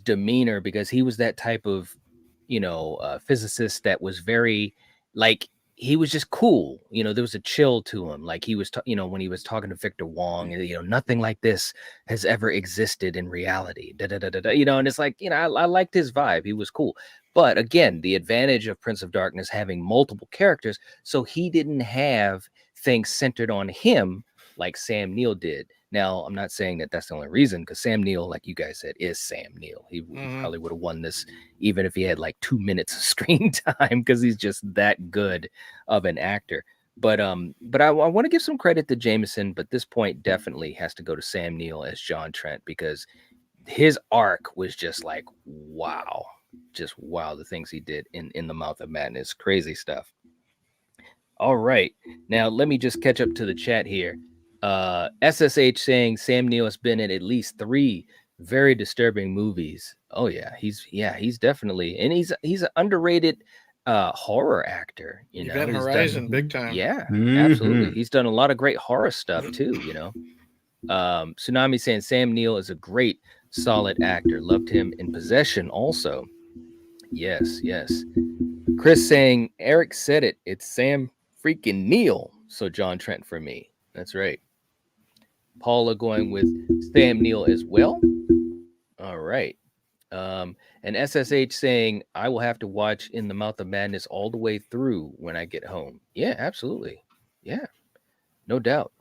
demeanor because he was that type of, physicist that was very, like, he was just cool. There was a chill to him. Like he was, when he was talking to Victor Wong, nothing like this has ever existed in reality. And it's like, I liked his vibe. He was cool. But again, the advantage of Prince of Darkness having multiple characters, so he didn't have things centered on him like Sam Neill did. Now, I'm not saying that that's the only reason, because Sam Neill, like you guys said, is Sam Neill. He probably would have won this even if he had like 2 minutes of screen time, because he's just that good of an actor. But I want to give some credit to Jameson, but this point definitely has to go to Sam Neill as John Trent, because his arc was just like, wow. Just wow, the things he did in the Mouth of Madness. Crazy stuff. All right. Now, let me just catch up to the chat here. SSH saying Sam Neill has been in at least 3 very disturbing movies. Oh yeah, he's definitely, and he's an underrated horror actor. Event Horizon, big time. Yeah, absolutely. He's done a lot of great horror stuff too. Tsunami saying Sam Neill is a great, solid actor. Loved him in Possession also. Yes. Chris saying Eric said it. It's Sam freaking Neill. So John Trent for me. That's right. Paula going with Sam Neill as well. All right. And SSH saying I will have to watch In the Mouth of Madness all the way through when I get home. Yeah, absolutely. Yeah, no doubt.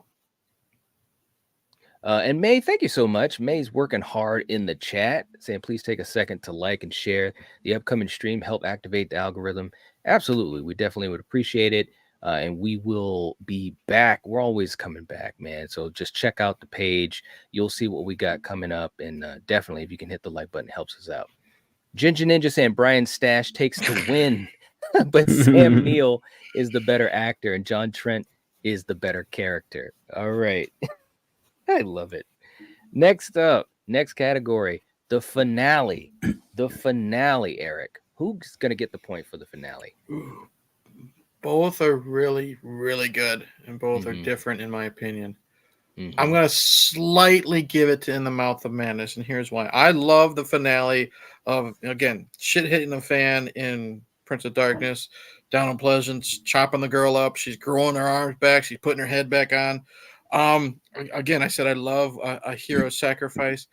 And May, thank you so much. May's working hard in the chat, saying please take a second to like and share the upcoming stream, help activate the algorithm. Absolutely, we definitely would appreciate it. And we will be back. We're always coming back, man. So just check out the page. You'll see what we got coming up. And definitely, if you can hit the like button, it helps us out. Ginger Ninja saying Brian Stash takes the win, but Sam Neill is the better actor. And John Trent is the better character. All right. I love it. Next up, next category, the finale. The finale, Eric. Who's going to get the point for the finale? Both are really, really good, and both are different, in my opinion. I'm going to slightly give it to In the Mouth of Madness, and here's why. I love the finale of, again, shit hitting the fan in Prince of Darkness, Down in Pleasance, chopping the girl up. She's growing her arms back. She's putting her head back on. Again, I said I love a hero sacrifice,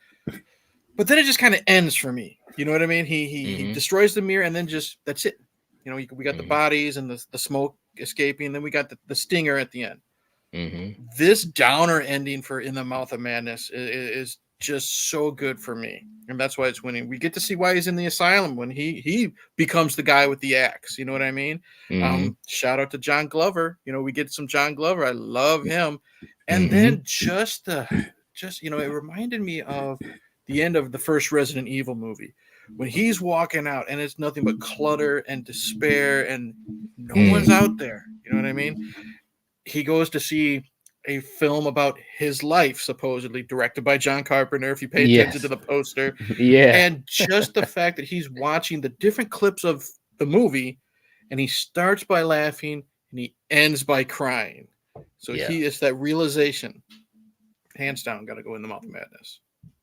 but then it just kind of ends for me. You know what I mean? He destroys the mirror, and then just that's it. You know, we got the bodies and the smoke escaping, and then we got the stinger at the end. This downer ending for In the Mouth of Madness is just so good for me, and that's why it's winning. We get to see why he's in the asylum when he becomes the guy with the axe. You know what I mean? Shout out to John Glover. You know, we get some John Glover. I love him. And then just you know, it reminded me of the end of the first Resident Evil movie when he's walking out and it's nothing but clutter and despair and no one's out there. You know what I mean? He goes to see a film about his life, supposedly directed by John Carpenter, if you pay attention to the poster. And just the fact that he's watching the different clips of the movie and he starts by laughing and he ends by crying. So it's that realization. Hands down, got to go In the Mouth of Madness.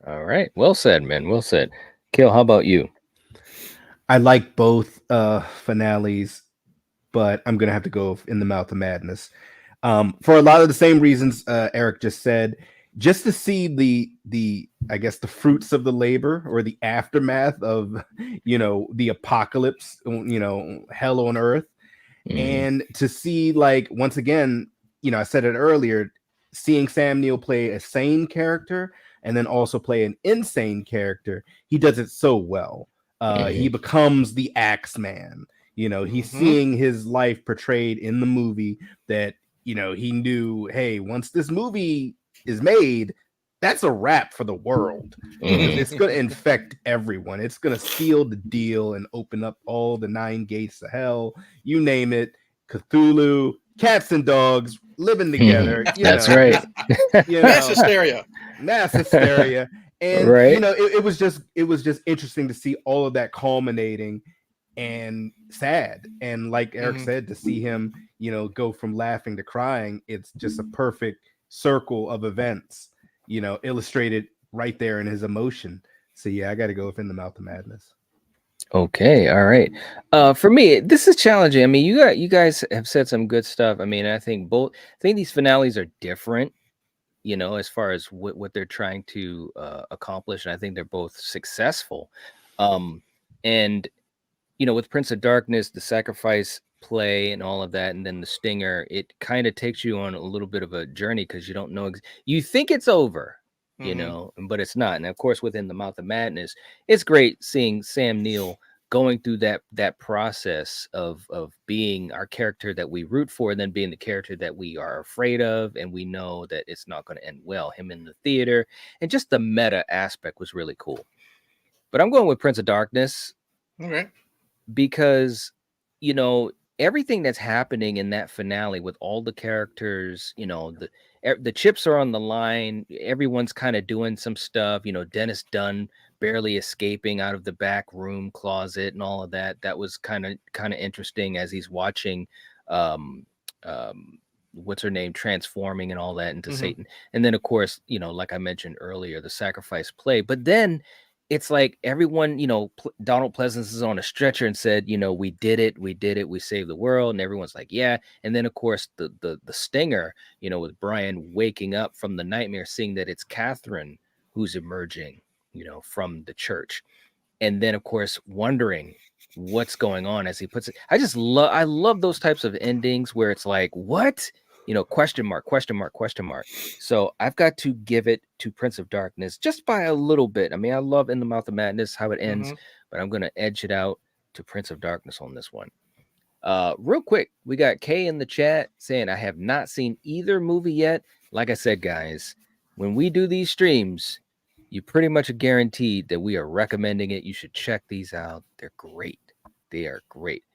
All right. Well said, man. Well said. Kill, how about you? I like both finales, but I'm going to have to go In the Mouth of Madness. For a lot of the same reasons Eric just said, just to see the I guess the fruits of the labor or the aftermath of, you know, the apocalypse, you know, hell on earth. And to see, like, once again, you know, I said it earlier, seeing Sam Neill play a sane character and then also play an insane character, he does it so well. He becomes the Axeman. You know, he's seeing his life portrayed in the movie that, you know, he knew, hey, once this movie is made, that's a wrap for the world. It's going to infect everyone. It's going to seal the deal and open up all the 9 gates of hell. You name it. Cthulhu, cats and dogs living together. That's right. You know, Mass hysteria. And you know, it was just interesting to see all of that culminating and sad. And like Eric said, to see him, you know, go from laughing to crying, it's just a perfect circle of events, you know, illustrated right there in his emotion. So yeah, I got to go with In the Mouth of Madness. Okay, all right. For me, this is challenging. I mean, you guys have said some good stuff. I mean, I think these finales are different, you know, as far as what they're trying to accomplish, and I think they're both successful. And you know, with Prince of Darkness, the sacrifice play and all of that, and then the stinger, it kind of takes you on a little bit of a journey because you don't know. You think it's over, you know, but it's not. And of course, within the Mouth of Madness, it's great seeing Sam Neill going through that process of being our character that we root for, and then being the character that we are afraid of, and we know that it's not going to end well. Him in the theater, and just the meta aspect was really cool. But I'm going with Prince of Darkness. Okay. Because, you know, everything that's happening in that finale with all the characters, you know, the chips are on the line. Everyone's kind of doing some stuff, you know, Dennis Dunn barely escaping out of the back room closet and all of that. That was kind of interesting as he's watching, what's her name, transforming and all that into Satan. And then, of course, you know, like I mentioned earlier, the sacrifice play. But then it's like everyone, you know, Donald Pleasance is on a stretcher and said, you know, we did it, we saved the world. And everyone's like, yeah. And then, of course, the stinger, you know, with Brian waking up from the nightmare, seeing that it's Catherine who's emerging, you know, from the church. And then, of course, wondering what's going on as he puts it. I love those types of endings where it's like, what? You know, question mark. So I've got to give it to Prince of Darkness just by a little bit. I mean, I love In the Mouth of Madness, how it ends, but I'm going to edge it out to Prince of Darkness on this one. Real quick, we got Kay in the chat saying, I have not seen either movie yet. Like I said, guys, when we do these streams, you pretty much are guaranteed that we are recommending it. You should check these out. They're great. They are great.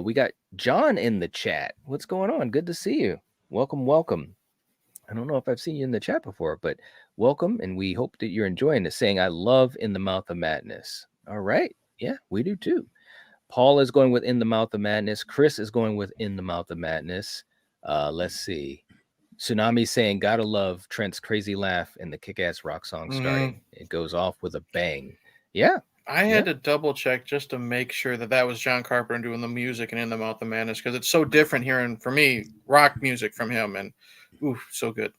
We got John in the chat. What's going on? Good to see you. welcome, welcome. I don't know if I've seen you in the chat before, but welcome, and we hope that you're enjoying this. Saying I love In the Mouth of Madness. All right, yeah, we do too. Paul is going with In the Mouth of Madness. Chris is going with In the Mouth of Madness. Let's see. Tsunami saying gotta love Trent's crazy laugh and the kick-ass rock song starting. It goes off with a bang. Yeah. I had to double check just to make sure that was John Carpenter doing the music and In the Mouth of Madness, because it's so different hearing, for me, rock music from him, and so good.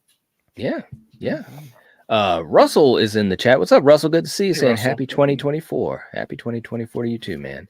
Yeah. Russell is in the chat. What's up, Russell? Good to see you. Saying Russell. Happy 2024. Happy 2024 to you too, man.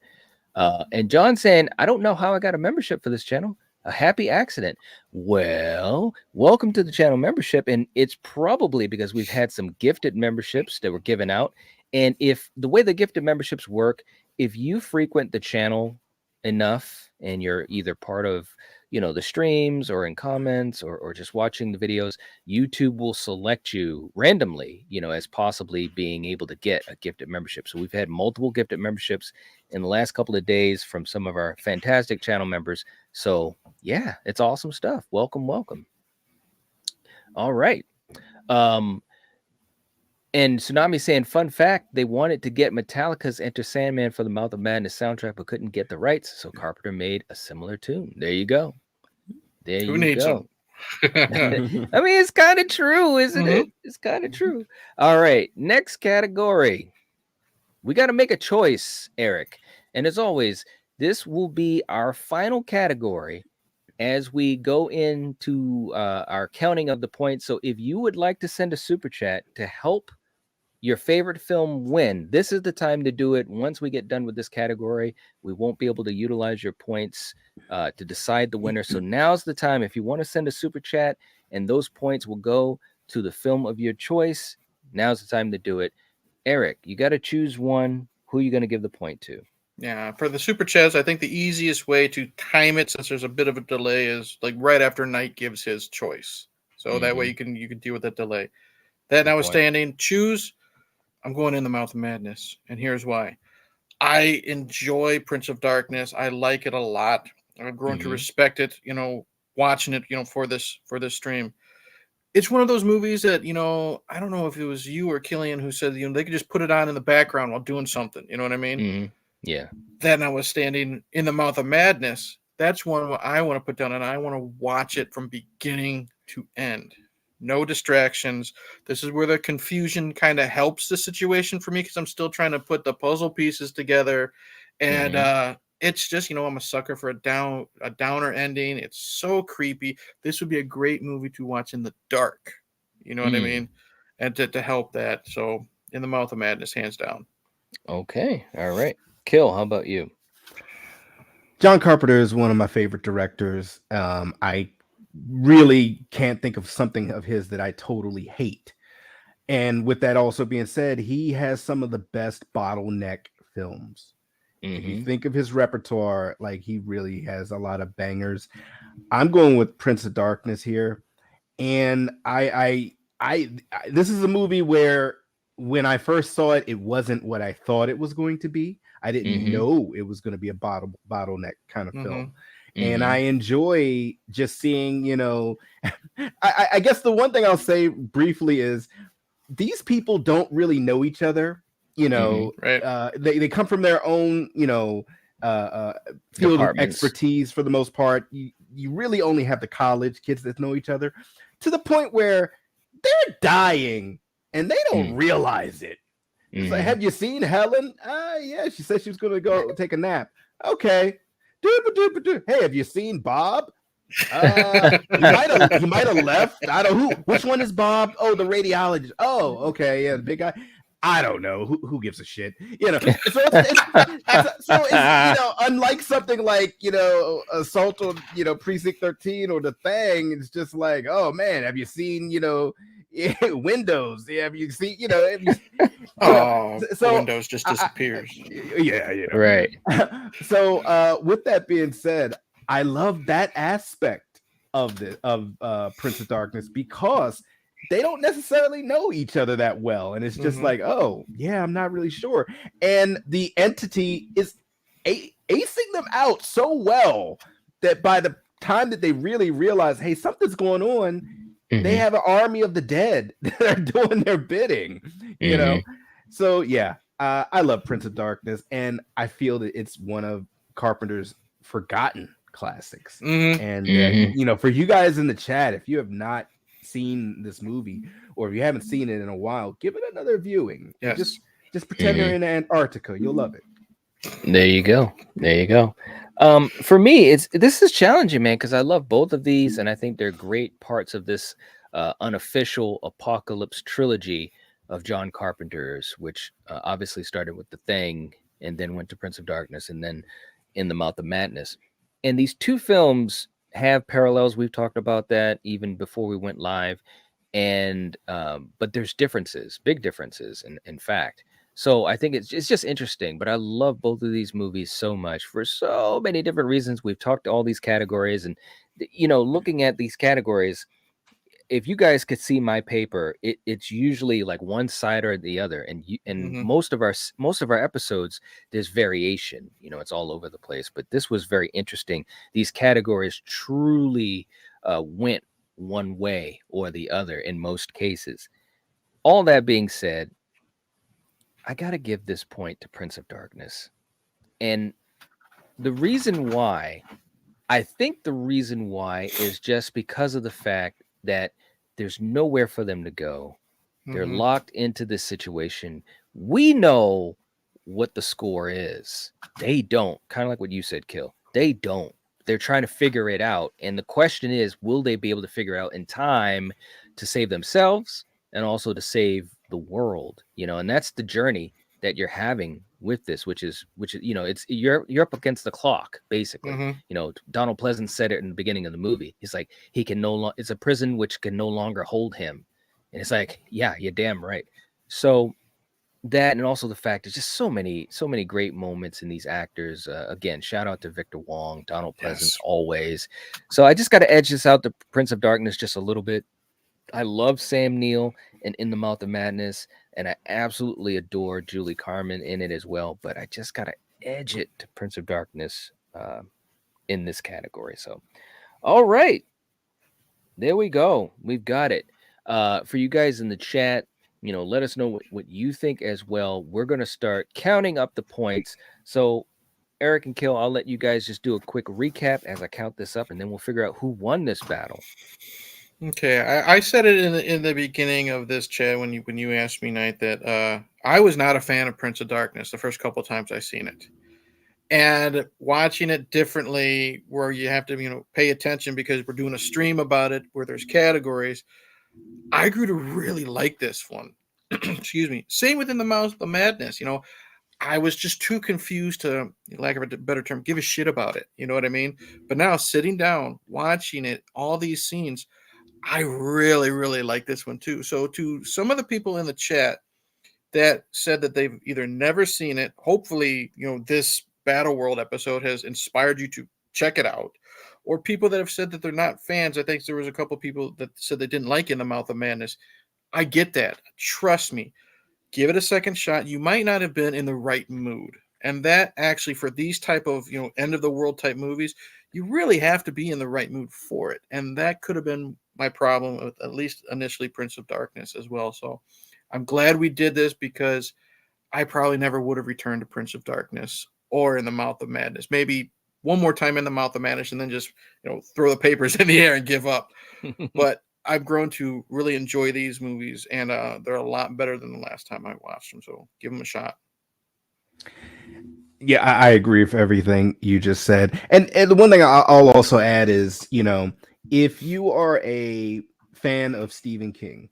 And John saying, I don't know how I got a membership for this channel. A happy accident. Well, welcome to the channel membership. And it's probably because we've had some gifted memberships that were given out. And if the way the gifted memberships work, if you frequent the channel enough and you're either part of, the streams or in comments or just watching the videos, YouTube will select you randomly, as possibly being able to get a gifted membership. So we've had multiple gifted memberships in the last couple of days from some of our fantastic channel members. So yeah, it's awesome stuff. Welcome, welcome. All right. And Tsunami saying, fun fact, they wanted to get Metallica's Enter Sandman for the Mouth of Madness soundtrack, but couldn't get the rights. So Carpenter made a similar tune. There you go. Who needs them? I mean, it's kind of true, isn't it? It's kind of true. All right. Next category. We got to make a choice, Eric. And as always, this will be our final category as we go into our counting of the points. So if you would like to send a super chat to help your favorite film win, this is the time to do it. Once we get done with this category, we won't be able to utilize your points to decide the winner. So now's the time. If you want to send a super chat and those points will go to the film of your choice, now's the time to do it. Eric, you got to choose one. Who are you going to give the point to? Yeah, for the super chats, I think the easiest way to time it, since there's a bit of a delay, is like right after Knight gives his choice. So that way you can deal with that delay. That notwithstanding, choose. I'm going In the Mouth of Madness, and here's why. I enjoy Prince of Darkness. I like it a lot. I've grown to respect it, watching it, for this stream. It's one of those movies that, I don't know if it was you or Killian who said, they could just put it on in the background while doing something. You know what I mean? Yeah. That notwithstanding, In the Mouth of Madness, that's one I want to put down, and I want to watch it from beginning to end. No distractions. This is where the confusion kind of helps the situation for me, because I'm still trying to put the puzzle pieces together. And it's just, I'm a sucker for a downer ending. It's so creepy. This would be a great movie to watch in the dark. You know what I mean? And to help that. So In the Mouth of Madness, hands down. Okay. All right. Kill, how about you? John Carpenter is one of my favorite directors. I really can't think of something of his that I totally hate. And with that also being said, he has some of the best bottleneck films. If you think of his repertoire, like, he really has a lot of bangers. I'm going with Prince of Darkness here. And I this is a movie where when I first saw it, it wasn't what I thought it was going to be. I didn't know it was going to be a bottleneck kind of film. And I enjoy just seeing, I guess the one thing I'll say briefly is these people don't really know each other. Right. They come from their own, field of expertise for the most part. You really only have the college kids that know each other, to the point where they're dying and they don't realize it. It's like, have you seen Helen? Yeah, she said she was going to go take a nap. Okay. Hey, have you seen Bob? He might have left. I don't know which one is Bob. Oh, the radiologist. Oh, okay, yeah, the big guy. I don't know who gives a shit. So it's unlike something like Assault on Precinct 13 or The Thing. It's just like, oh man, have you seen Windows? Have you seen Windows just disappears. Yeah, right. So with that being said, I love that aspect of Prince of Darkness, because they don't necessarily know each other that well, and it's just like, oh yeah, I'm not really sure, and the entity is acing them out so well that by the time that they really realize, hey, something's going on, they have an army of the dead that are doing their bidding, you know? So yeah, I love Prince of Darkness, and I feel that it's one of Carpenter's forgotten classics. And you know, for you guys in the chat, if you have not seen this movie, or if you haven't seen it in a while, give it another viewing. Yes. Just pretend you're in Antarctica. You'll love it. There you go. There you go. For me, this is challenging, man, because I love both of these, and I think they're great parts of this unofficial apocalypse trilogy of John Carpenter's, which obviously started with The Thing, and then went to Prince of Darkness, and then In the Mouth of Madness. And these two films have parallels. We've talked about that even before we went live, and but there's differences, big differences, in fact. So I think it's just interesting, but I love both of these movies so much for so many different reasons. We've talked all these categories, and you know, looking at these categories, if you guys could see my paper, it's usually like one side or the other, and most of our episodes, there's variation. You know, it's all over the place. But this was very interesting. These categories truly went one way or the other in most cases. All that being said, I got to give this point to Prince of Darkness. And the reason why, I think the reason why is just because of the fact that there's nowhere for them to go. They're locked into this situation. We know what the score is. They don't. Kind of like what you said, Kill. They don't. They're trying to figure it out. And the question is, will they be able to figure out in time to save themselves and also to save the world? You know, and that's the journey that you're having with this, which is, you know, it's you're up against the clock, basically. You know, Donald Pleasance said it in the beginning of the movie. He's like, he can no longer, it's a prison which can no longer hold him. And it's like, yeah, you're damn right. So that, and also the fact there's just so many great moments in these actors. Again, shout out to Victor Wong, Donald Pleasance, always. So I just got to edge this out to Prince of Darkness just a little bit. I love Sam Neill and In the Mouth of Madness, and I absolutely adore Julie Carmen in it as well. But I just got to edge it to Prince of Darkness in this category. So, all right, there we go. We've got it. For you guys in the chat, you know, let us know what you think as well. We're going to start counting up the points. So, Eric and Kill, I'll let you guys just do a quick recap as I count this up, and then we'll figure out who won this battle. Okay, I said it in the beginning of this chat when you asked me, Knight, that I was not a fan of Prince of Darkness the first couple of times I seen it, and watching it differently, where you have to pay attention because we're doing a stream about it where there's categories. I grew to really like this one. Excuse me. Same with In the Mouth of Madness. I was just too confused to, lack of a better term, give a shit about it. You know what I mean? But now sitting down, watching it, all these scenes, I really, really like this one too. So to some of the people in the chat that said that they've either never seen it, hopefully, this Battle World episode has inspired you to check it out. Or people that have said that they're not fans. I think there was a couple people that said they didn't like In the Mouth of Madness. I get that. Trust me. Give it a second shot. You might not have been in the right mood. And that actually, for these type of, end of the world type movies, you really have to be in the right mood for it. And that could have been my problem with at least initially Prince of Darkness as well. So I'm glad we did this because I probably never would have returned to Prince of Darkness or In the Mouth of Madness. Maybe one more time In the Mouth of Madness and then just, throw the papers in the air and give up. But I've grown to really enjoy these movies, and they're a lot better than the last time I watched them. So give them a shot. Yeah, I agree with everything you just said. And the one thing I'll also add is, if you are a fan of Stephen King,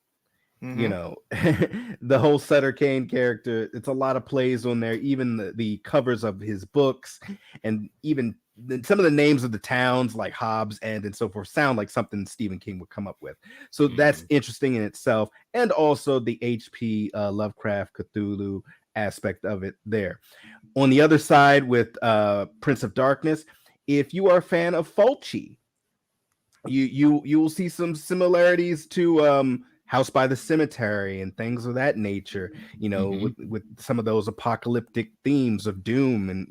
the whole Sutter Kane character, it's a lot of plays on there, even the covers of his books, and even some of the names of the towns like Hobbs End and so forth sound like something Stephen King would come up with. So that's interesting in itself. And also the H.P. Lovecraft Cthulhu aspect of it there. On the other side with Prince of Darkness, if you are a fan of Fulci, you will see some similarities to House by the Cemetery and things of that nature, with some of those apocalyptic themes of doom and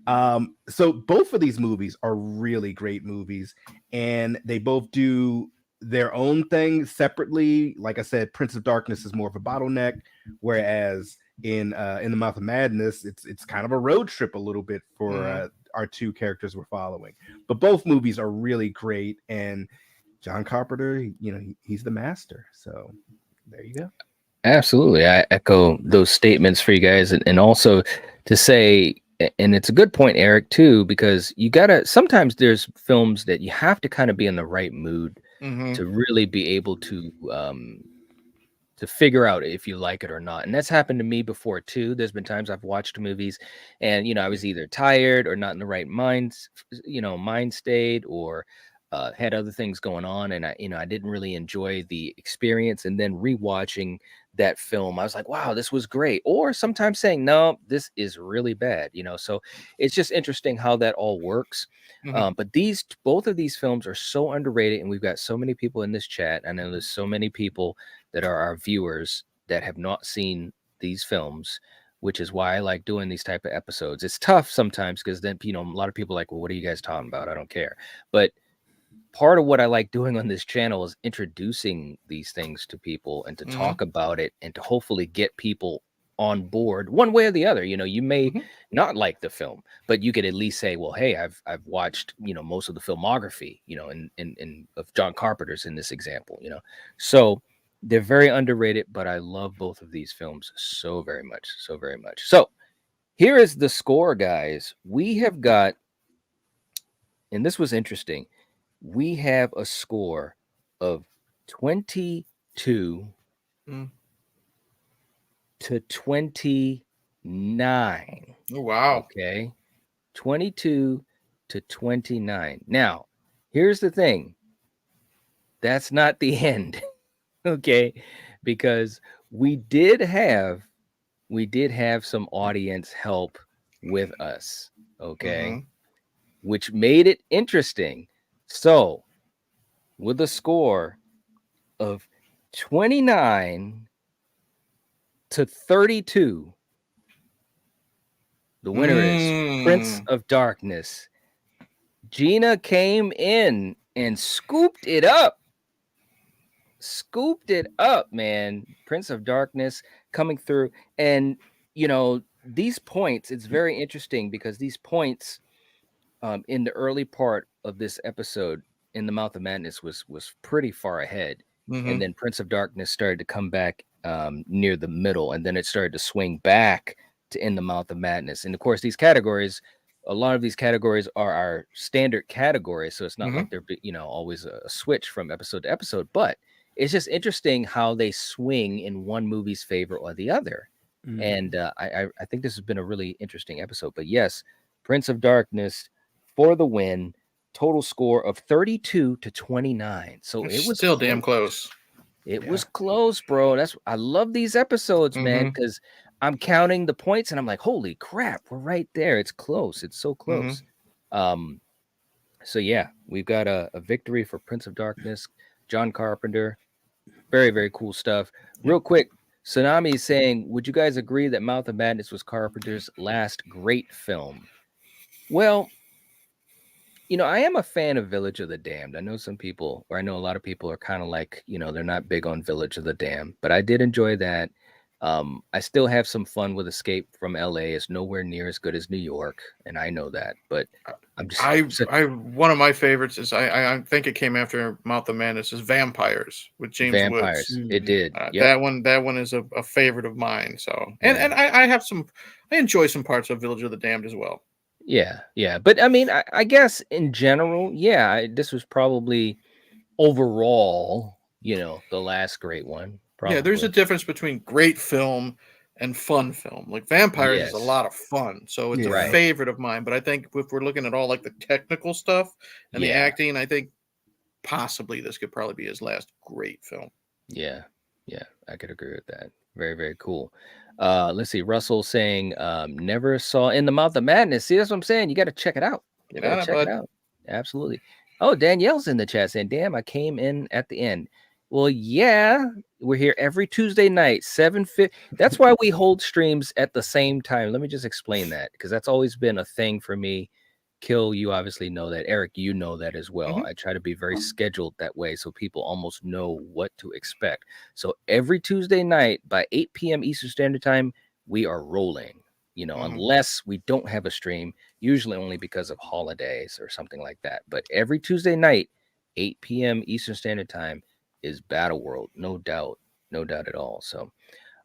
So both of these movies are really great movies, and they both do their own thing separately. Like I said, Prince of Darkness is more of a bottleneck, whereas in the Mouth of Madness, it's kind of a road trip a little bit for our two characters we're following. But both movies are really great, and John Carpenter, he's the master. So there you go. Absolutely. I echo those statements for you guys. And also to say, and it's a good point, Eric, too, because sometimes there's films that you have to kind of be in the right mood to really be able to figure out if you like it or not. And that's happened to me before, too. There's been times I've watched movies and, I was either tired or not in the right mind state, or had other things going on, and I didn't really enjoy the experience. And then rewatching that film, I was like, wow, this was great. Or sometimes saying, no, this is really bad. So it's just interesting how that all works. But both of these films are so underrated, and we've got so many people in this chat. I know there's so many people that are our viewers that have not seen these films, which is why I like doing these type of episodes. It's tough sometimes because then, a lot of people are like, well, what are you guys talking about? I don't care. But part of what I like doing on this channel is introducing these things to people and to talk about it and to hopefully get people on board one way or the other. You may not like the film, but you could at least say, well, hey, I've watched, most of the filmography, in of John Carpenter's in this example, so they're very underrated, but I love both of these films so very much. So here is the score, guys. We have got, and this was interesting, we have a score of 22 to 29. Oh, wow. Okay. 22 to 29. Now, here's the thing. That's not the end. Okay. Because we did have some audience help with us. Okay. Which made it interesting. So, with a score of 29 to 32, the winner is Prince of Darkness. Gina came in and scooped it up. Man. Prince of Darkness coming through. And, these points, it's very interesting because these points in the early part of this episode in the Mouth of Madness was pretty far ahead. And then Prince of Darkness started to come back near the middle, and then it started to swing back to In the Mouth of Madness. And of course, these categories, a lot of these categories are our standard categories, so it's not like they're always a switch from episode to episode, but it's just interesting how they swing in one movie's favor or the other. And I think this has been a really interesting episode. But yes, Prince of Darkness for the win. Total score of 32 to 29. So it was still damn close. It was close, bro. I love these episodes, man, because I'm counting the points and I'm like, holy crap, we're right there. It's close. It's so close. So yeah, we've got a victory for Prince of Darkness, John Carpenter. Very, very cool stuff. Real quick, Tsunami is saying, would you guys agree that Mouth of Madness was Carpenter's last great film? Well, I am a fan of Village of the Damned. I know a lot of people are kind of like, they're not big on Village of the Damned, but I did enjoy that. I still have some fun with Escape from LA. It's nowhere near as good as New York, and I know that, but I'm just one of my favorites is I think it came after Mouth of Madness is Vampires with James Woods. It did. That one is a favorite of mine. So and I enjoy some parts of Village of the Damned as well. Yeah. But I mean, I guess in general, this was probably overall, the last great one. Probably. Yeah, there's a difference between great film and fun film. Like Vampires is a lot of fun, so it's a favorite of mine. But I think if we're looking at all like the technical stuff and the acting, I think possibly this could probably be his last great film. Yeah, I could agree with that. Very, very cool. Let's see. Russell saying, never saw In the Mouth of Madness. See, that's what I'm saying. You got to check it out. Check it out. Absolutely. Oh, Danielle's in the chat saying, damn, I came in at the end. Well, yeah, we're here every Tuesday night, 7:50. That's why we hold streams at the same time. Let me just explain that, because that's always been a thing for me. Kill, you obviously know that. Eric, you know that as well. I try to be very scheduled that way so people almost know what to expect. So every Tuesday night by 8 p.m. Eastern Standard Time, we are rolling, unless we don't have a stream, usually only because of holidays or something like that. But every Tuesday night, 8 p.m. Eastern Standard Time is Battle World. No doubt at all. So,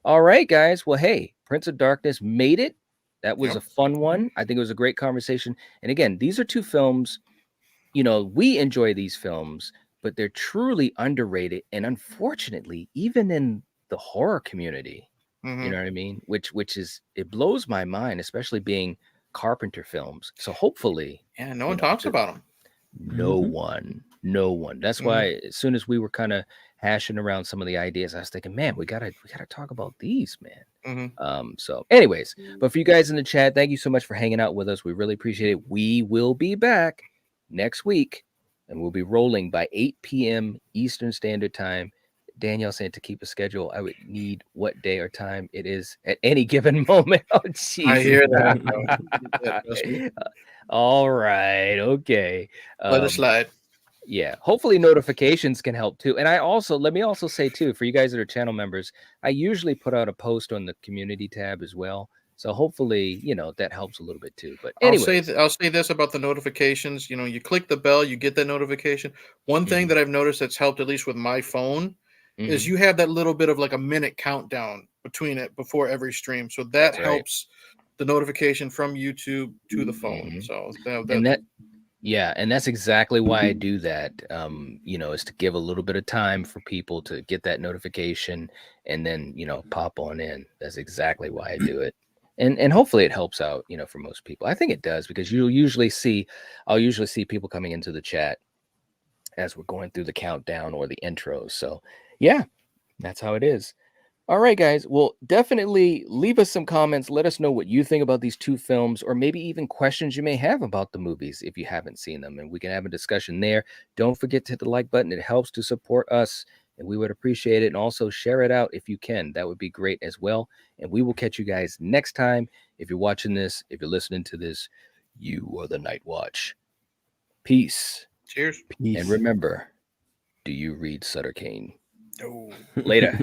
all right, guys. Well, hey, Prince of Darkness made it. That was a fun one. I think it was a great conversation. And again, these are two films, we enjoy these films, but they're truly underrated. And unfortunately, even in the horror community, you know what I mean? Which is, it blows my mind, especially being Carpenter films. So hopefully. Yeah, no one talks about them. No one. That's why as soon as we were kind of hashing around some of the ideas, I was thinking, man, we gotta talk about these, man. So anyways, but for you guys in the chat, thank you so much for hanging out with us. We really appreciate it. We will be back next week, and we'll be rolling by 8 p.m. Eastern Standard Time. Danielle said to keep a schedule, I would need what day or time it is at any given moment. Oh, jeez. I hear that. All right. Okay. Let it slide. Yeah. Hopefully notifications can help too. And let me also say too, for you guys that are channel members, I usually put out a post on the community tab as well. So hopefully, that helps a little bit too. But anyway, I'll say this about the notifications. You click the bell, you get that notification. One thing that I've noticed that's helped, at least with my phone, is you have that little bit of like a minute countdown between it before every stream. So that helps the notification from YouTube to the phone. So and that's exactly why I do that. Is to give a little bit of time for people to get that notification and then, pop on in. That's exactly why I do it. And hopefully it helps out, for most people. I think it does, because I'll usually see people coming into the chat as we're going through the countdown or the intros. So yeah, that's how it is. All right, guys. Well, definitely leave us some comments. Let us know what you think about these two films, or maybe even questions you may have about the movies if you haven't seen them, and we can have a discussion there. Don't forget to hit the like button. It helps to support us, and we would appreciate it. And also share it out if you can. That would be great as well. And we will catch you guys next time. If you're watching this, if you're listening to this, you are the Night Watch. Peace. Cheers. Peace. And remember, do you read Sutter Kane? No. Later.